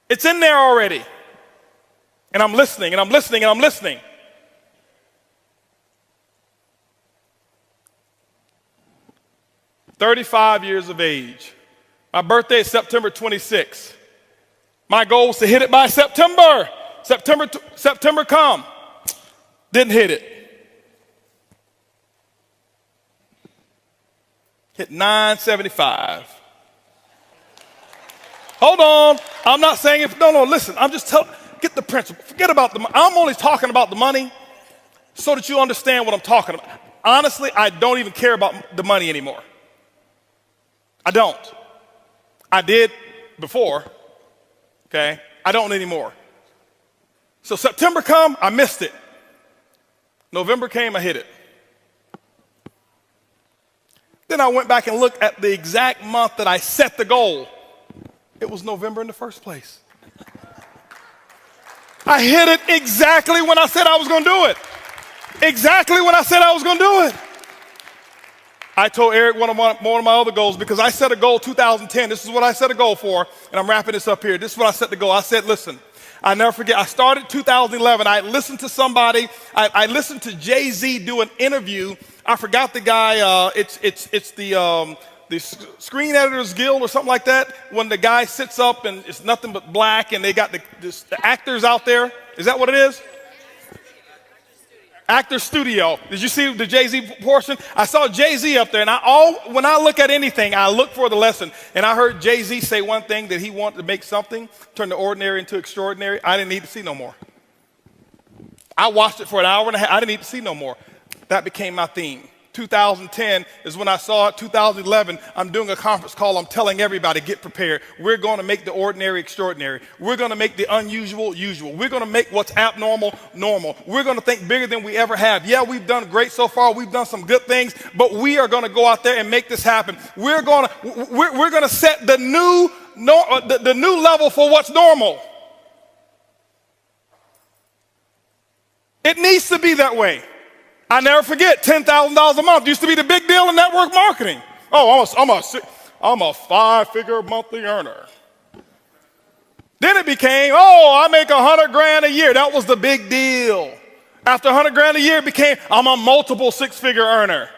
S1: It's in there already. And I'm listening, and I'm listening, and I'm listening. "35 years of age. My birthday is September 26th. My goal was to hit it by September. September come. Didn't hit it. Hit 975. Hold on. I'm not saying if, no, listen. I'm just telling, get the principle. Forget about the money. I'm only talking about the money so that you understand what I'm talking about. Honestly, I don't even care about the money anymore. I don't. I did before, okay? I don't anymore. So September come, I missed it. November came, I hit it. Then I went back and looked at the exact month that I set the goal. It was November in the first place. I hit it exactly when I said I was going to do it. Exactly when I said I was going to do it. I told Eric one of my other goals, because I set a goal 2010. This is what I set a goal for, and I'm wrapping this up here. This is what I set the goal. I said, listen, I never forget. I started 2011. I listened to somebody. I listened to Jay-Z do an interview. I forgot the guy. It's the Screen Editors Guild or something like that. When the guy sits up and it's nothing but black, and they got the actors out there. Is that what it is? Actor Studio. Did you see the Jay-Z portion? I saw Jay-Z up there, and when I look at anything, I look for the lesson. And I heard Jay-Z say one thing, that he wanted to make something, turn the ordinary into extraordinary. I didn't need to see no more. I watched it for an hour and a half. I didn't need to see no more. That became my theme. 2010 is when I saw it. 2011, I'm doing a conference call. I'm telling everybody, get prepared. We're going to make the ordinary extraordinary. We're going to make the unusual usual. We're going to make what's abnormal normal. We're going to think bigger than we ever have. Yeah, we've done great so far. We've done some good things, but we are going to go out there and make this happen. We're going to set the new level for what's normal. It needs to be that way. I never forget, $10,000 a month used to be the big deal in network marketing. Oh, I'm a 5-figure monthly earner. Then it became, I make $100,000 a year. That was the big deal. After $100,000 a year, it became, I'm a multiple 6-figure earner.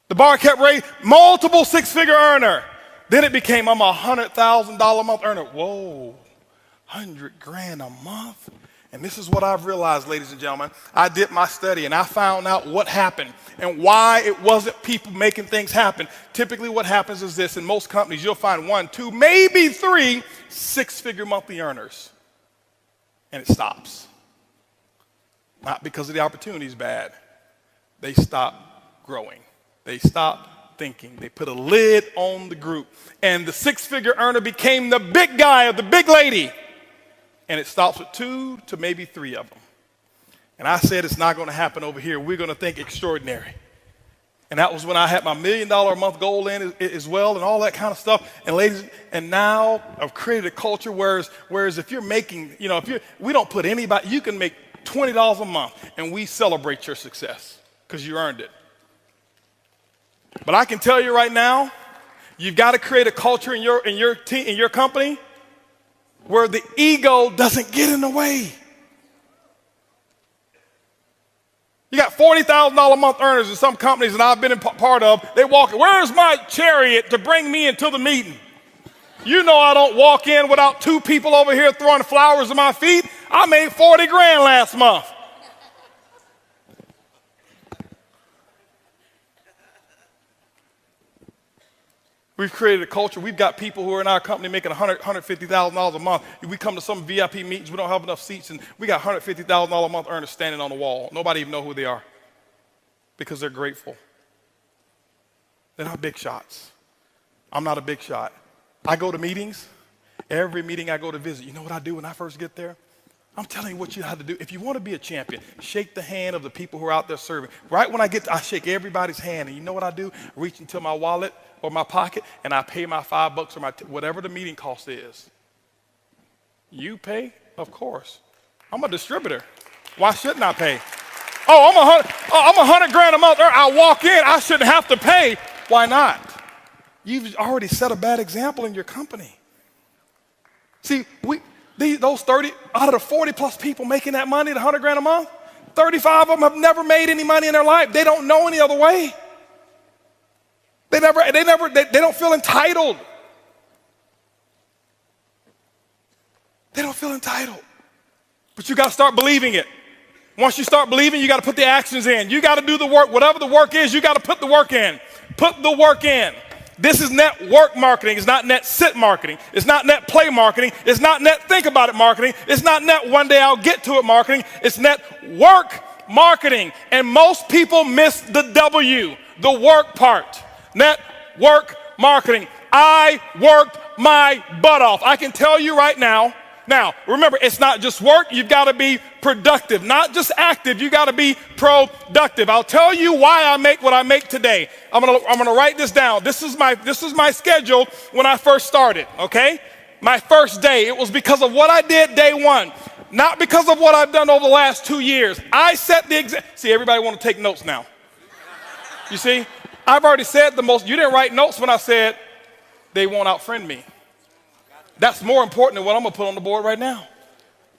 S1: The bar kept raising, multiple 6-figure earner. Then it became, I'm a $100,000 a month earner. Whoa, $100,000 a month? And this is what I've realized, ladies and gentlemen. I did my study, and I found out what happened and why it wasn't people making things happen. Typically what happens is this. In most companies, you'll find 1, 2, maybe 3 6-figure monthly earners. And it stops. Not because of the opportunity is bad. They stop growing. They stop thinking. They put a lid on the group. And the 6-figure earner became the big guy or the big lady. And it stops with 2 to maybe 3 of them. And I said, it's not going to happen over here. We're going to think extraordinary. And that was when I had my $1 million a month goal in as well, and all that kind of stuff. And ladies, and now I've created a culture whereas if you're making, we don't put anybody, you can make $20 a month, and we celebrate your success because you earned it. But I can tell you right now, you've got to create a culture in your team, in your company, where the ego doesn't get in the way. You got $40,000 a month earners in some companies that I've been a part of. They walk, where's my chariot to bring me into the meeting? You know I don't walk in without 2 people over here throwing flowers at my feet. I made $40,000 last month. We've created a culture. We've got people who are in our company making $150,000 a month. We come to some VIP meetings. We don't have enough seats, and we got $150,000 a month earners standing on the wall. Nobody even know who they are because they're grateful. They're not big shots. I'm not a big shot. I go to meetings. Every meeting I go to visit, you know what I do when I first get there? I'm telling you what you have to do. If you want to be a champion, shake the hand of the people who are out there serving. Right when I shake everybody's hand, and you know what I do? Reach into my wallet. or my pocket, and I pay my $5 or whatever the meeting cost is. You pay? Of course. I'm a distributor. Why shouldn't I pay? Oh, I'm $100,000 a month. I walk in, I shouldn't have to pay. Why not? You've already set a bad example in your company. See, those 30 out of the 40 plus people making that money, the $100,000 a month, 35 of them have never made any money in their life. They don't know any other way. They don't feel entitled. They don't feel entitled. But you got to start believing it. Once you start believing, you got to put the actions in. You got to do the work. Whatever the work is, you got to put the work in. Put the work in. This is network marketing. It's not net sit marketing. It's not net play marketing. It's not net think about it marketing. It's not net one day I'll get to it marketing. It's net work marketing. And most people miss the W, the work part. Network marketing. I worked my butt off. I can tell you right now. Now, remember, it's not just work. You've got to be productive, not just active. You got to be productive. I'll tell you why I make what I make today. I'm gonna write this down. This is my schedule when I first started. Okay, my first day. It was because of what I did day one, not because of what I've done over the last 2 years. I set the example. See, everybody want to take notes now. You see, I've already said the most. You didn't write notes when I said they won't outfriend me. That's more important than what I'm going to put on the board right now.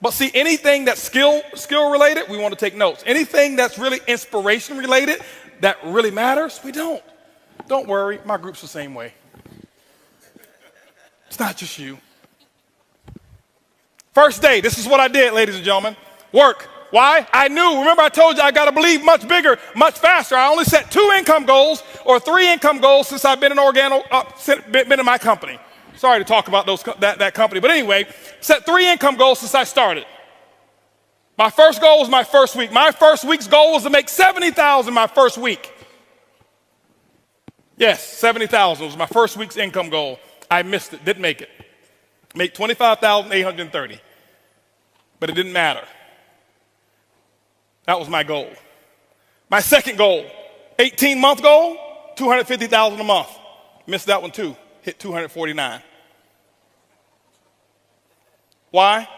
S1: But see, anything that's skill related, we want to take notes. Anything that's really inspiration related, that really matters, we don't. Don't worry, my group's the same way. It's not just you. First day, this is what I did, ladies and gentlemen. Work. Why? I knew. Remember, I told you I got to believe much bigger, much faster. I only set 2 income goals or 3 income goals since I've been in my company. Sorry to talk about that company. But anyway, set 3 income goals since I started. My first goal was my first week. My first week's goal was to make $70,000 my first week. Yes, $70,000 was my first week's income goal. I missed it, didn't make it. Made $25,830. But it didn't matter. That was my goal. My second goal, 18-month goal, $250,000 a month. Missed that one too. Hit 249. Why?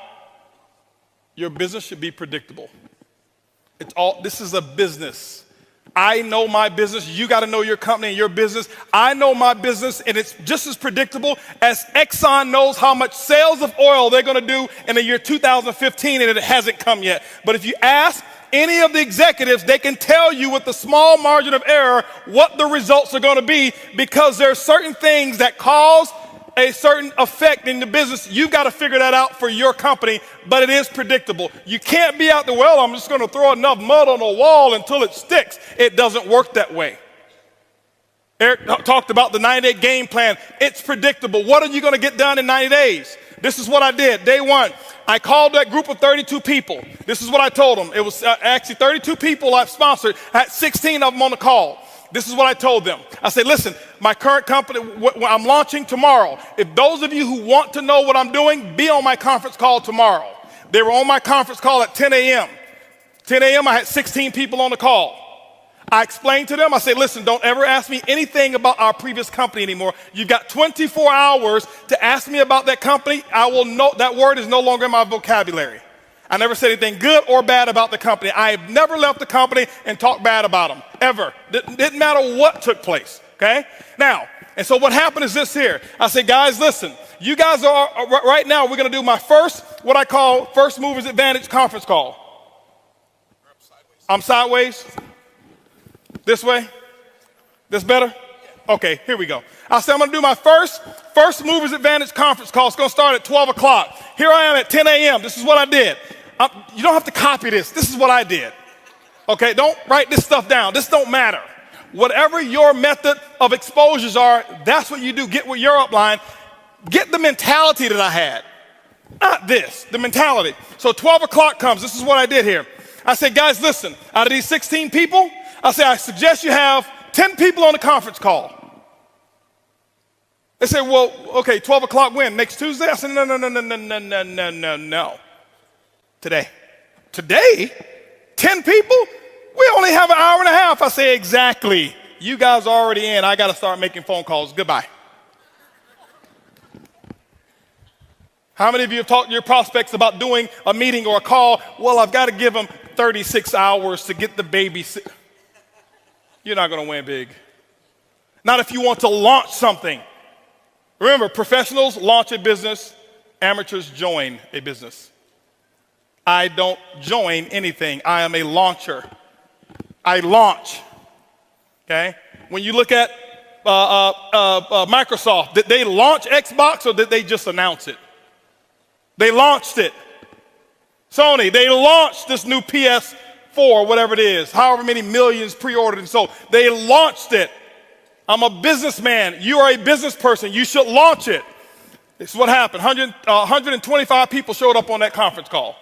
S1: Your business should be predictable. This is a business. I know my business. You got to know your company and your business. I know my business, and it's just as predictable as Exxon knows how much sales of oil they're going to do in the year 2015, and it hasn't come yet. But if you ask any of the executives, they can tell you with a small margin of error what the results are going to be, because there are certain things that cause a certain effect in the business. You've got to figure that out for your company, but it is predictable. You can't be out there, well, I'm just going to throw enough mud on the wall until it sticks. It doesn't work that way. Eric talked about the 90-day game plan. It's predictable. What are you going to get done in 90 days? This is what I did. Day one, I called that group of 32 people. This is what I told them. It was actually 32 people I've sponsored. I had 16 of them on the call. This is what I told them. I said, listen, my current company, I'm launching tomorrow. If those of you who want to know what I'm doing, be on my conference call tomorrow. They were on my conference call at 10 a.m. 10 a.m., I had 16 people on the call. I explained to them, I said, listen, don't ever ask me anything about our previous company anymore. You've got 24 hours to ask me about that company. I will know that word is no longer in my vocabulary. I never said anything good or bad about the company. I have never left the company and talked bad about them, ever. Didn't matter what took place, okay? Now, and so what happened is this here. I said, guys, listen, you guys are, right now, we're going to do my first, what I call First Movers Advantage conference call. I'm sideways. This way? This better? Okay, here we go. I said I'm going to do my first Movers Advantage conference call. It's going to start at 12 o'clock. Here I am at 10 a.m. This is what I did. You don't have to copy this. This is what I did. Okay, don't write this stuff down. This don't matter. Whatever your method of exposures are, that's what you do. Get with your upline. Get the mentality that I had. Not this, the mentality. So 12 o'clock comes. This is what I did here. I said, guys, listen, out of these 16 people, I said, I suggest you have 10 people on the conference call. They said, well, okay, 12 o'clock when? Next Tuesday? I said, no. Today. Today? 10 people? We only have an hour and a half. I say, exactly. You guys are already in. I got to start making phone calls. Goodbye. How many of you have talked to your prospects about doing a meeting or a call? Well, I've got to give them 36 hours to get the baby. You're not going to win big. Not if you want to launch something. Remember, professionals launch a business, amateurs join a business. I don't join anything. I am a launcher. I launch. Okay? When you look at Microsoft, did they launch Xbox or did they just announce it? They launched it. Sony, they launched this new PS4, whatever it is, however many millions pre-ordered and sold. They launched it. I'm a businessman. You are a business person. You should launch it. This is what happened. 125 people showed up on that conference call.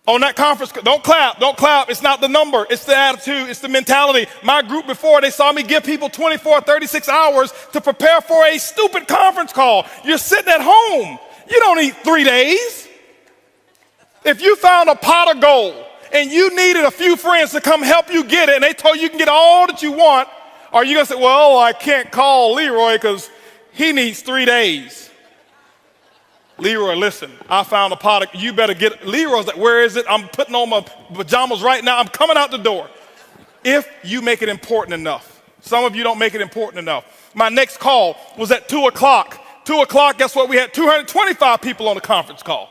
S1: On that conference call, don't clap. It's not the number. It's the attitude. It's the mentality. My group before, they saw me give people 24, 36 hours to prepare for a stupid conference call. You're sitting at home. You don't need 3 days. If you found a pot of gold and you needed a few friends to come help you get it and they told you can get all that you want, are you going to say, well, I can't call Leroy because he needs 3 days? Leroy, listen, I found a pot of, you better get, Leroy's like, where is it? I'm putting on my pajamas right now. I'm coming out the door. If you make it important enough. Some of you don't make it important enough. My next call was at 2 o'clock. 2 o'clock, guess what? We had 225 people on the conference call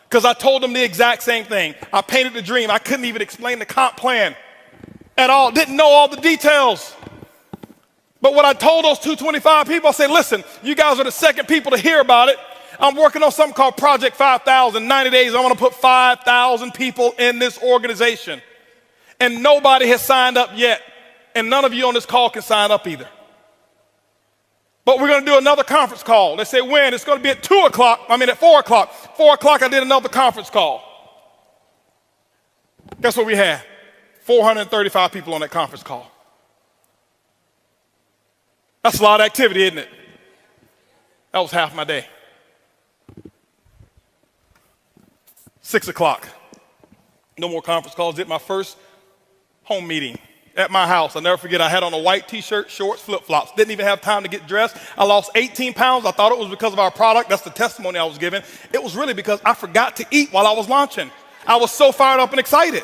S1: because I told them the exact same thing. I painted the dream. I couldn't even explain the comp plan at all. Didn't know all the details. But what I told those 225 people, I said, listen, you guys are the second people to hear about it. I'm working on something called Project 5,000. 90 days, I want to put 5,000 people in this organization. And nobody has signed up yet. And none of you on this call can sign up either. But we're going to do another conference call. They say when? It's going to be at 4 o'clock. 4 o'clock, I did another conference call. Guess what we had? 435 people on that conference call. That's a lot of activity, isn't it? That was half my day. 6 o'clock. No more conference calls. Did my first home meeting at my house. I'll never forget, I had on a white t-shirt, shorts, flip-flops. Didn't even have time to get dressed. I lost 18 pounds. I thought it was because of our product. That's the testimony I was giving. It was really because I forgot to eat while I was launching. I was so fired up and excited.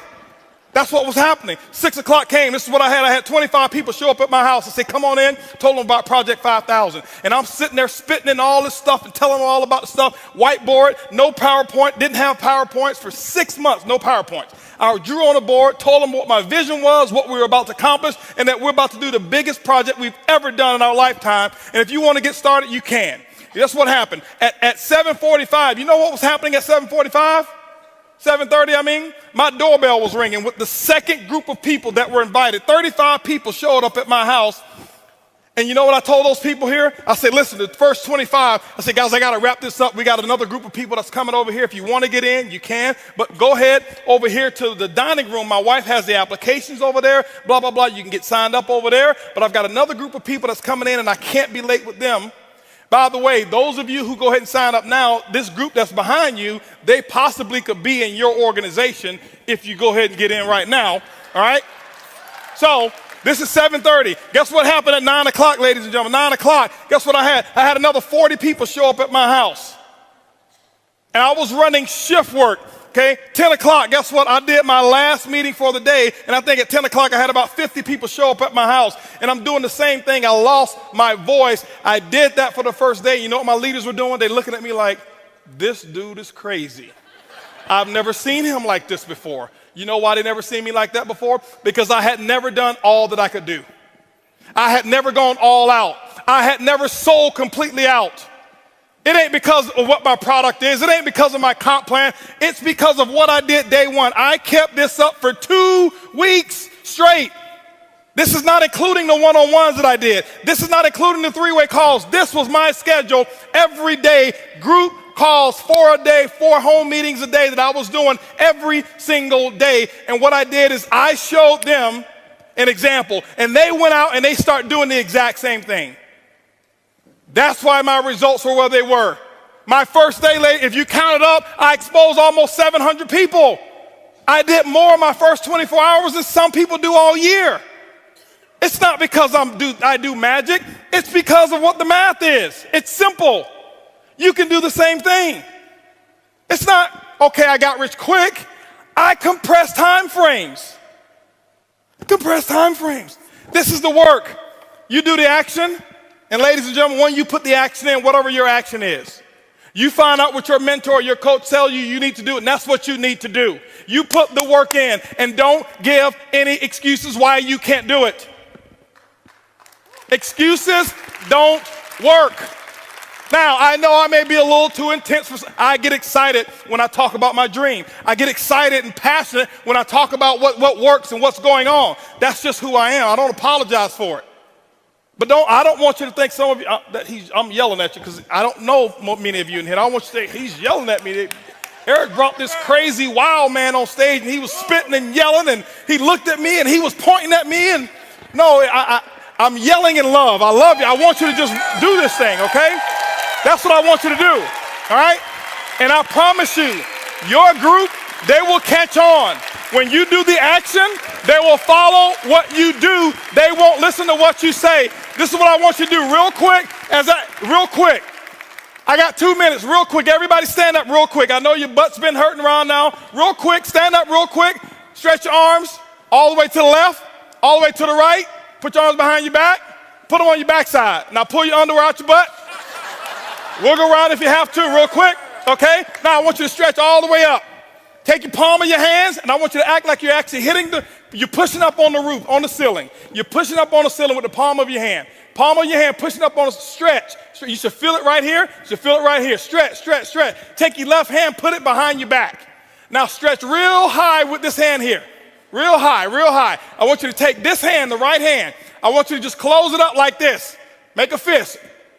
S1: That's what was happening. 6 o'clock came. This is what I had. I had 25 people show up at my house. I said, come on in. Told them about Project 5,000. And I'm sitting there spitting in all this stuff and telling them all about the stuff. Whiteboard, no PowerPoint. Didn't have PowerPoints for 6 months. No PowerPoints. I drew on a board, told them what my vision was, what we were about to accomplish, and that we're about to do the biggest project we've ever done in our lifetime. And if you want to get started, you can. That's what happened. At 7:45, you know what was happening at 7:45? 7:30, my doorbell was ringing with the second group of people that were invited. 35 people showed up at my house. And you know what I told those people here? I said, listen, the first 25, I said, guys, I got to wrap this up. We got another group of people that's coming over here. If you want to get in, you can. But go ahead over here to the dining room. My wife has the applications over there, blah, blah, blah. You can get signed up over there. But I've got another group of people that's coming in, and I can't be late with them. By the way, those of you who go ahead and sign up now, this group that's behind you, they possibly could be in your organization if you go ahead and get in right now, all right? So this is 7:30. Guess what happened at 9 o'clock, ladies and gentlemen? 9 o'clock, guess what I had? I had another 40 people show up at my house. And I was running shift work, okay? 10 o'clock, guess what? I did my last meeting for the day, and I think at 10 o'clock I had about 50 people show up at my house. And I'm doing the same thing. I lost my voice. I did that for the first day. You know what my leaders were doing? They're looking at me like, this dude is crazy. I've never seen him like this before. You know why they never seen me like that before? Because I had never done all that I could do. I had never gone all out. I had never sold completely out. It ain't because of what my product is. It ain't because of my comp plan. It's because of what I did day one. I kept this up for 2 weeks straight. This is not including the one-on-ones that I did. This is not including the 3-way calls. This was my schedule every day, group calls, 4 a day, 4 home meetings a day that I was doing every single day. And what I did is I showed them an example, and they went out and they started doing the exact same thing. That's why my results were where they were. My first day, if you count it up, I exposed almost 700 people. I did more in my first 24 hours than some people do all year. It's not because I do magic. It's because of what the math is. It's simple. You can do the same thing. It's not, okay, I got rich quick. I compress time frames. Compress time frames. This is the work. You do the action, and ladies and gentlemen, when you put the action in, whatever your action is, you find out what your mentor, your coach tells you need to do, and that's what you need to do. You put the work in, and don't give any excuses why you can't do it. Excuses don't work. Now, I know I may be a little too intense. I get excited when I talk about my dream. I get excited and passionate when I talk about what works and what's going on. That's just who I am. I don't apologize for it. But I don't want you to think some of you, that I'm yelling at you, because I don't know many of you in here. I don't want you to think he's yelling at me. Eric brought this crazy wild man on stage, and he was spitting and yelling, and he looked at me, and he was pointing at me. And no, I'm yelling in love. I love you. I want you to just do this thing, okay? That's what I want you to do, all right? And I promise you, your group, they will catch on. When you do the action, they will follow what you do. They won't listen to what you say. This is what I want you to do real quick. Real quick. I got 2 minutes, real quick. Everybody stand up real quick. I know your butt's been hurting around now. Real quick, stand up real quick. Stretch your arms all the way to the left, all the way to the right. Put your arms behind your back. Put them on your backside. Now pull your underwear out your butt. Wiggle around if you have to real quick, okay? Now I want you to stretch all the way up. Take your palm of your hands, and I want you to act like you're actually you're pushing up on the roof, on the ceiling. You're pushing up on the ceiling with the palm of your hand. Palm of your hand, pushing up on a stretch. You should feel it right here. You should feel it right here. Stretch, stretch, stretch. Take your left hand, put it behind your back. Now stretch real high with this hand here. Real high, real high. I want you to take this hand, the right hand. I want you to just close it up like this. Make a fist,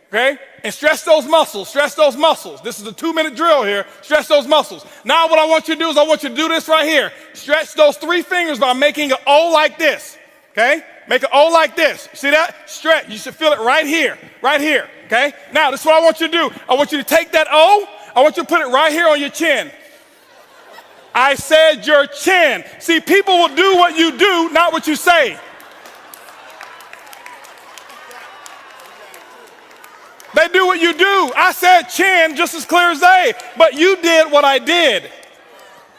S1: okay? And stretch those muscles, stretch those muscles. This is a 2-minute drill here. Stretch those muscles. Now what I want you to do is I want you to do this right here. Stretch those 3 fingers by making an O like this, okay? Make an O like this. See that? Stretch. You should feel it right here, okay? Now this is what I want you to do. I want you to take that O. I want you to put it right here on your chin. I said your chin. See, people will do what you do, not what you say. They do what you do. I said chin just as clear as day, but you did what I did.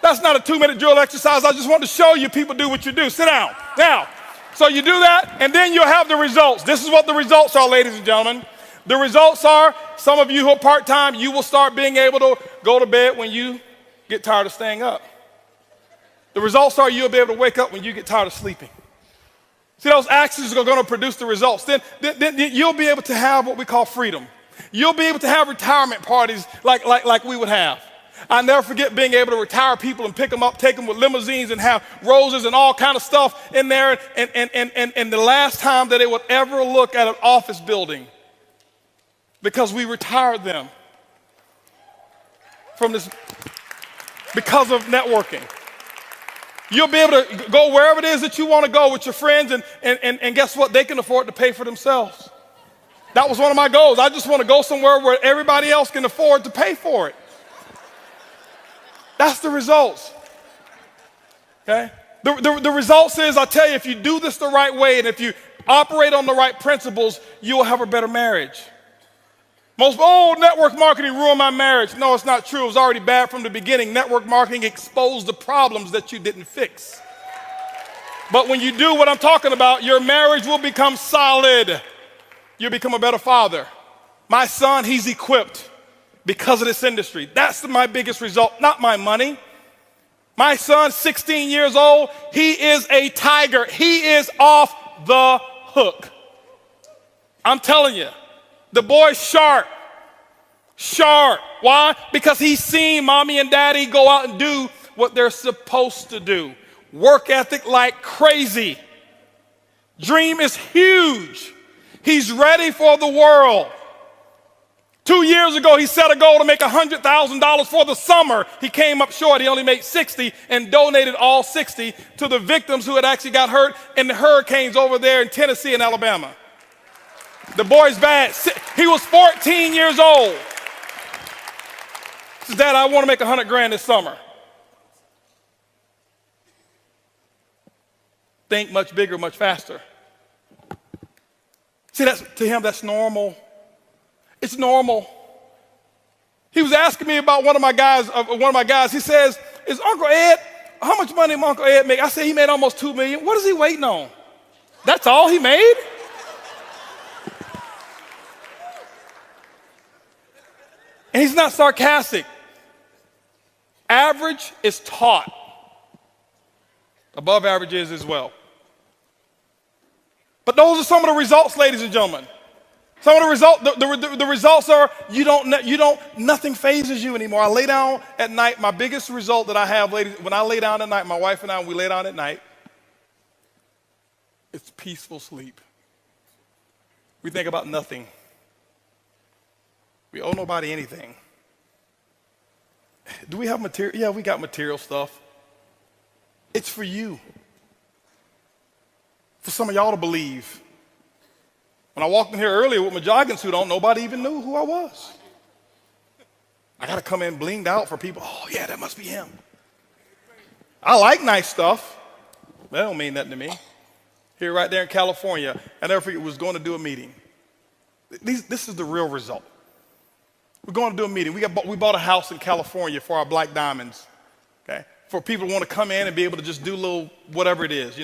S1: That's not a 2-minute drill exercise. I just want to show you people do what you do. Sit down. Now, so you do that, and then you'll have the results. This is what the results are, ladies and gentlemen. The results are, some of you who are part-time, you will start being able to go to bed when you get tired of staying up. The results are you'll be able to wake up when you get tired of sleeping. See, those actions are going to produce the results. Then you'll be able to have what we call freedom. You'll be able to have retirement parties like we would have. I never forget being able to retire people and pick them up, take them with limousines and have roses and all kind of stuff in there. And the last time that they would ever look at an office building, because we retired them from this because of networking. You'll be able to go wherever it is that you want to go with your friends, and guess what? They can afford to pay for themselves. That was one of my goals. I just want to go somewhere where everybody else can afford to pay for it. That's the results. Okay? The results is, I tell you, if you do this the right way and if you operate on the right principles, you will have a better marriage. Network marketing ruined my marriage. No, it's not true. It was already bad from the beginning. Network marketing exposed the problems that you didn't fix. But when you do what I'm talking about, your marriage will become solid. You'll become a better father. My son, he's equipped because of this industry. That's my biggest result, not my money. My son, 16 years old, he is a tiger. He is off the hook. I'm telling you. The boy's sharp. Sharp. Why? Because he's seen mommy and daddy go out and do what they're supposed to do. Work ethic like crazy. Dream is huge. He's ready for the world. 2 years ago, he set a goal to make $100,000 for the summer. He came up short. He only made 60 and donated all 60 to the victims who had actually got hurt in the hurricanes over there in Tennessee and Alabama. The boy's bad. He was 14 years old. He says, Dad, I want to make $100,000 this summer. Think much bigger, much faster. See, to him, that's normal. It's normal. He was asking me about one of my guys. He says, "Is Uncle Ed? How much money did Uncle Ed make?" I said, "He made almost $2 million. What is he waiting on? That's all he made?" And he's not sarcastic. Average is taught. Above average is as well. But those are some of the results, ladies and gentlemen. Some of the results, the results are nothing phases you anymore. I lay down at night. My biggest result that I have, ladies, when I lay down at night, my wife and I, when we lay down at night, it's peaceful sleep. We think about nothing. We owe nobody anything. Do we have material? Yeah, we got material stuff. It's for you. For some of y'all to believe. When I walked in here earlier with my jogging suit on, nobody even knew who I was. I got to come in blinged out for people. Oh, yeah, that must be him. I like nice stuff. That don't mean nothing to me. Here, right there in California, I never forget, was going to do a meeting. This is the real result. We're going to do a meeting. We bought a house in California for our Black Diamonds, okay? For people who want to come in and be able to just do little whatever it is,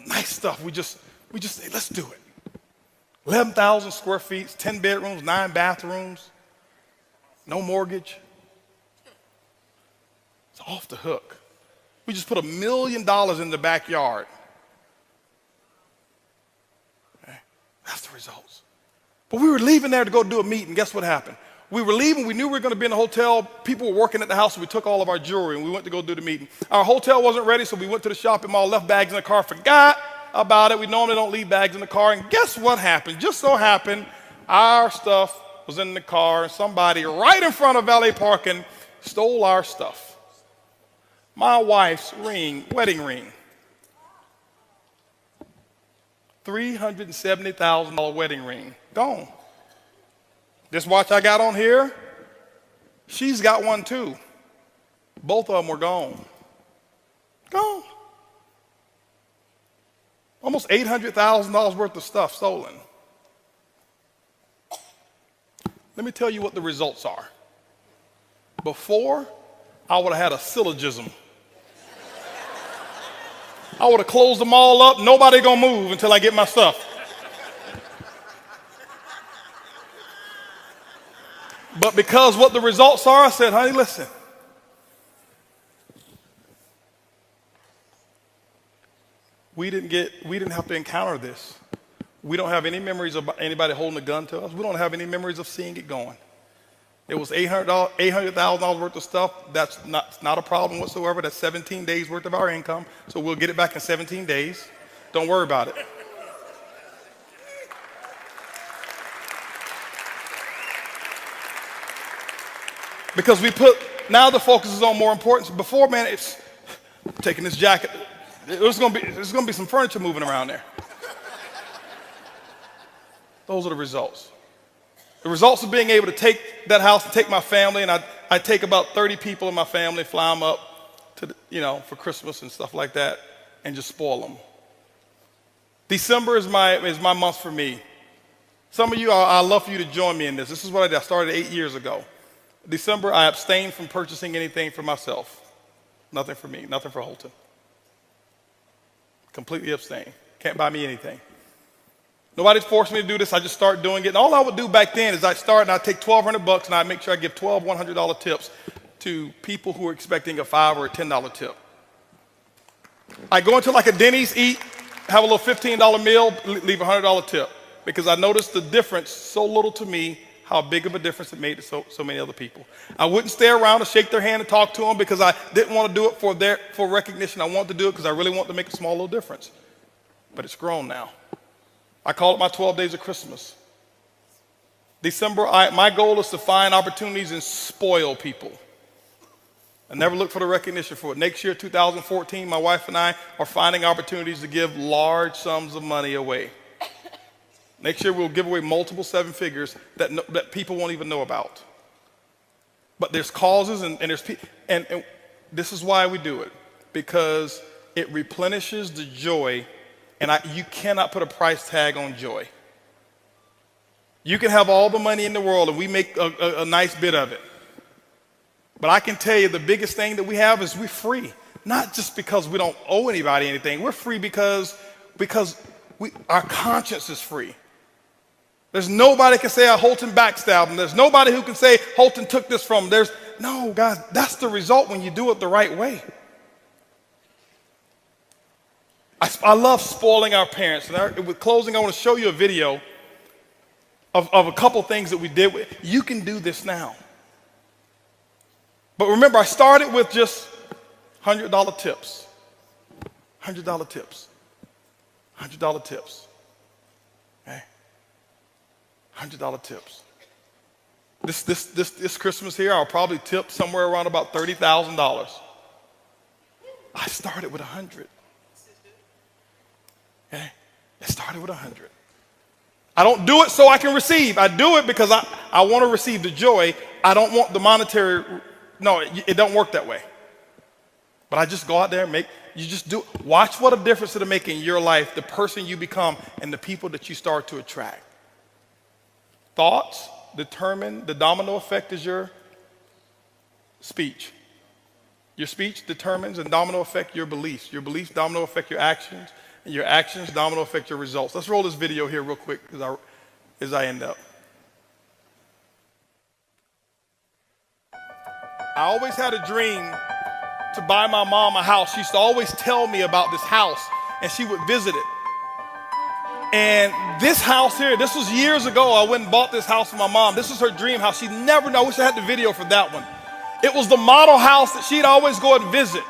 S1: nice stuff. We just say, let's do it. 11,000 square feet, 10 bedrooms, 9 bathrooms, no mortgage. It's off the hook. We just put $1 million in the backyard. Okay? That's the results. But we were leaving there to go do a meeting. Guess what happened? We were leaving. We knew we were going to be in the hotel. People were working at the house, so we took all of our jewelry, and we went to go do the meeting. Our hotel wasn't ready, so we went to the shopping mall, left bags in the car, forgot about it. We normally don't leave bags in the car, and guess what happened? Just so happened, our stuff was in the car, and somebody right in front of valet parking stole our stuff. My wife's wedding ring. $370,000 wedding ring, gone. This watch I got on here, she's got one too. Both of them were gone. Gone. Almost $800,000 worth of stuff stolen. Let me tell you what the results are. Before, I would have had a syllogism. I would have closed them all up. Nobody gonna move until I get my stuff. But because what the results are, I said, honey, listen. We didn't have to encounter this. We don't have any memories of anybody holding a gun to us. We don't have any memories of seeing it going. It was $800,000 worth of stuff. That's not a problem whatsoever. That's 17 days worth of our income. So we'll get it back in 17 days. Don't worry about it. Because now the focus is on more importance. Before, man, it's taking this jacket. There's gonna be some furniture moving around there. Those are the results. The results of being able to take that house and take my family, and I take about 30 people in my family, fly them up to for Christmas and stuff like that, and just spoil them. December is my month for me. Some of you, I'd love for you to join me in this. This is what I did. I started 8 years ago. December, I abstained from purchasing anything for myself. Nothing for me, nothing for Holton. Completely abstain. Can't buy me anything. Nobody forced me to do this. I just started doing it. And all I would do back then is I'd take $1,200 and I'd make sure I give 12 $100 tips to people who are expecting a $5 or a $10 tip. I go into like a Denny's, eat, have a little $15 meal, leave a $100 tip. Because I noticed the difference so little to me, how big of a difference it made to so many other people. I wouldn't stay around to shake their hand and talk to them because I didn't want to do it for recognition. I wanted to do it because I really want to make a small little difference. But it's grown now. I call it my 12 days of Christmas. December, my goal is to find opportunities and spoil people. I never look for the recognition for it. Next year, 2014, my wife and I are finding opportunities to give large sums of money away. Next year, we'll give away multiple 7 figures that people won't even know about. But there's causes and there's people, and this is why we do it, because it replenishes the joy, and you cannot put a price tag on joy. You can have all the money in the world and we make a nice bit of it. But I can tell you the biggest thing that we have is we're free. Not just because we don't owe anybody anything. We're free because our conscience is free. There's nobody can say Holton backstabbed him. There's nobody who can say Holton took this from him. No, guys, that's the result when you do it the right way. I love spoiling our parents. And with closing, I want to show you a video of a couple things that we did. You can do this now. But remember, I started with just $100 tips. $100 tips. $100 tips. Okay? $100 tips. This Christmas here, I'll probably tip somewhere around about $30,000. I started with 100. Okay? I started with 100. I don't do it so I can receive. I do it because I want to receive the joy. I don't want the monetary. No, it don't work that way. But I just go out there and you just do it. Watch what a difference it'll make in your life, the person you become, and the people that you start to attract. Thoughts determine, the domino effect is your speech. Your speech determines and domino effect your beliefs. Your beliefs domino affect your actions, and your actions domino affect your results. Let's roll this video here real quick as I end up. I always had a dream to buy my mom a house. She used to always tell me about this house, and she would visit it. And this house here, this was years ago. I went and bought this house for my mom. This was her dream house. She never knew. I wish I had the video for that one. It was the model house that she'd always go and visit.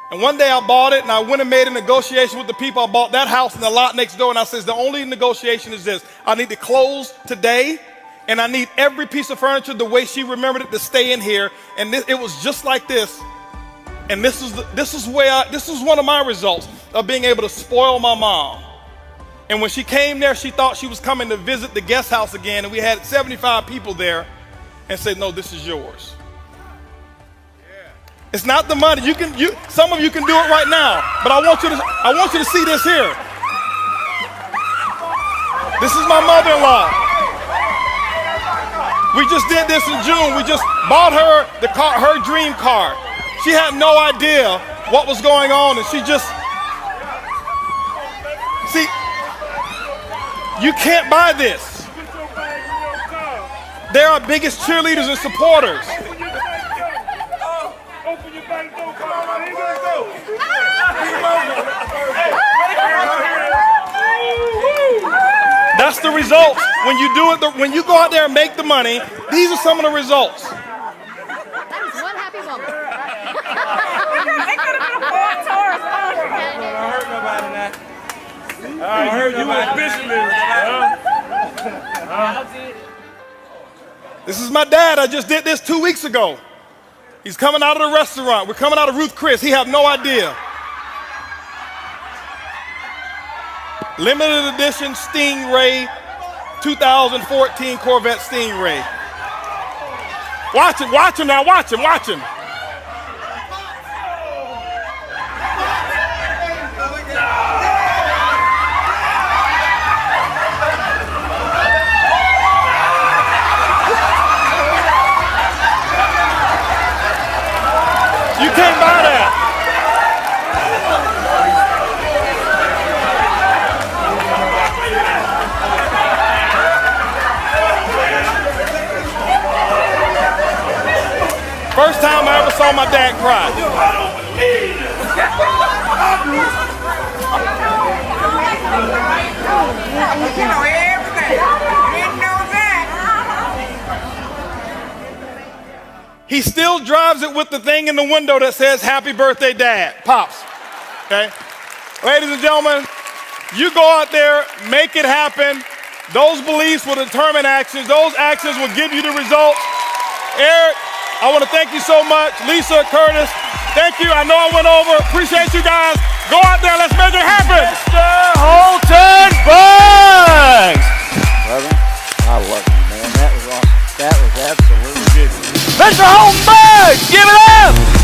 S1: And one day I bought it, and I went and made a negotiation with the people. I bought that house and the lot next door, and I says, the only negotiation is this. I need to close today, and I need every piece of furniture the way she remembered it to stay in here. And it was just like this. And this is one of my results of being able to spoil my mom. And when she came there, she thought she was coming to visit the guest house again, and we had 75 people there, and said, no, this is yours. It's not the money. Some of you can do it right now, but I want you to see this here. This is my mother-in-law. We just did this in June. We just bought her her dream car. She had no idea what was going on, and she just, see, you can't buy this. They're our biggest cheerleaders and supporters.
S2: Open your back door, come on, here you go.
S1: That's the results. When you do it, when you go out there and make the money, these are some of the results.
S3: That is one happy moment.
S2: It could have been a four Taurus. I heard nobody that. I heard you officially.
S1: This is my dad. I just did this 2 weeks ago. He's coming out of the restaurant. We're coming out of Ruth Chris. He had no idea. Limited edition Stingray, 2014 Corvette Stingray. Watch him now, watch him. You can't buy that. First time I ever saw my dad cry.
S4: You know everything. Didn't know that.
S1: He still drives it with the thing in the window that says, "Happy birthday, Dad." Pops. Okay? Ladies and gentlemen, you go out there, make it happen. Those beliefs will determine actions. Those actions will give you the results. Eric, I want to thank you so much. Lisa, Curtis, thank you. I know I went over. Appreciate you guys. Go out there. Let's make it happen.
S5: Mr. Holton Buggs. Brother, I love you, man. That was awesome. That was absolutely good. Mr. Holton Buggs, give it up.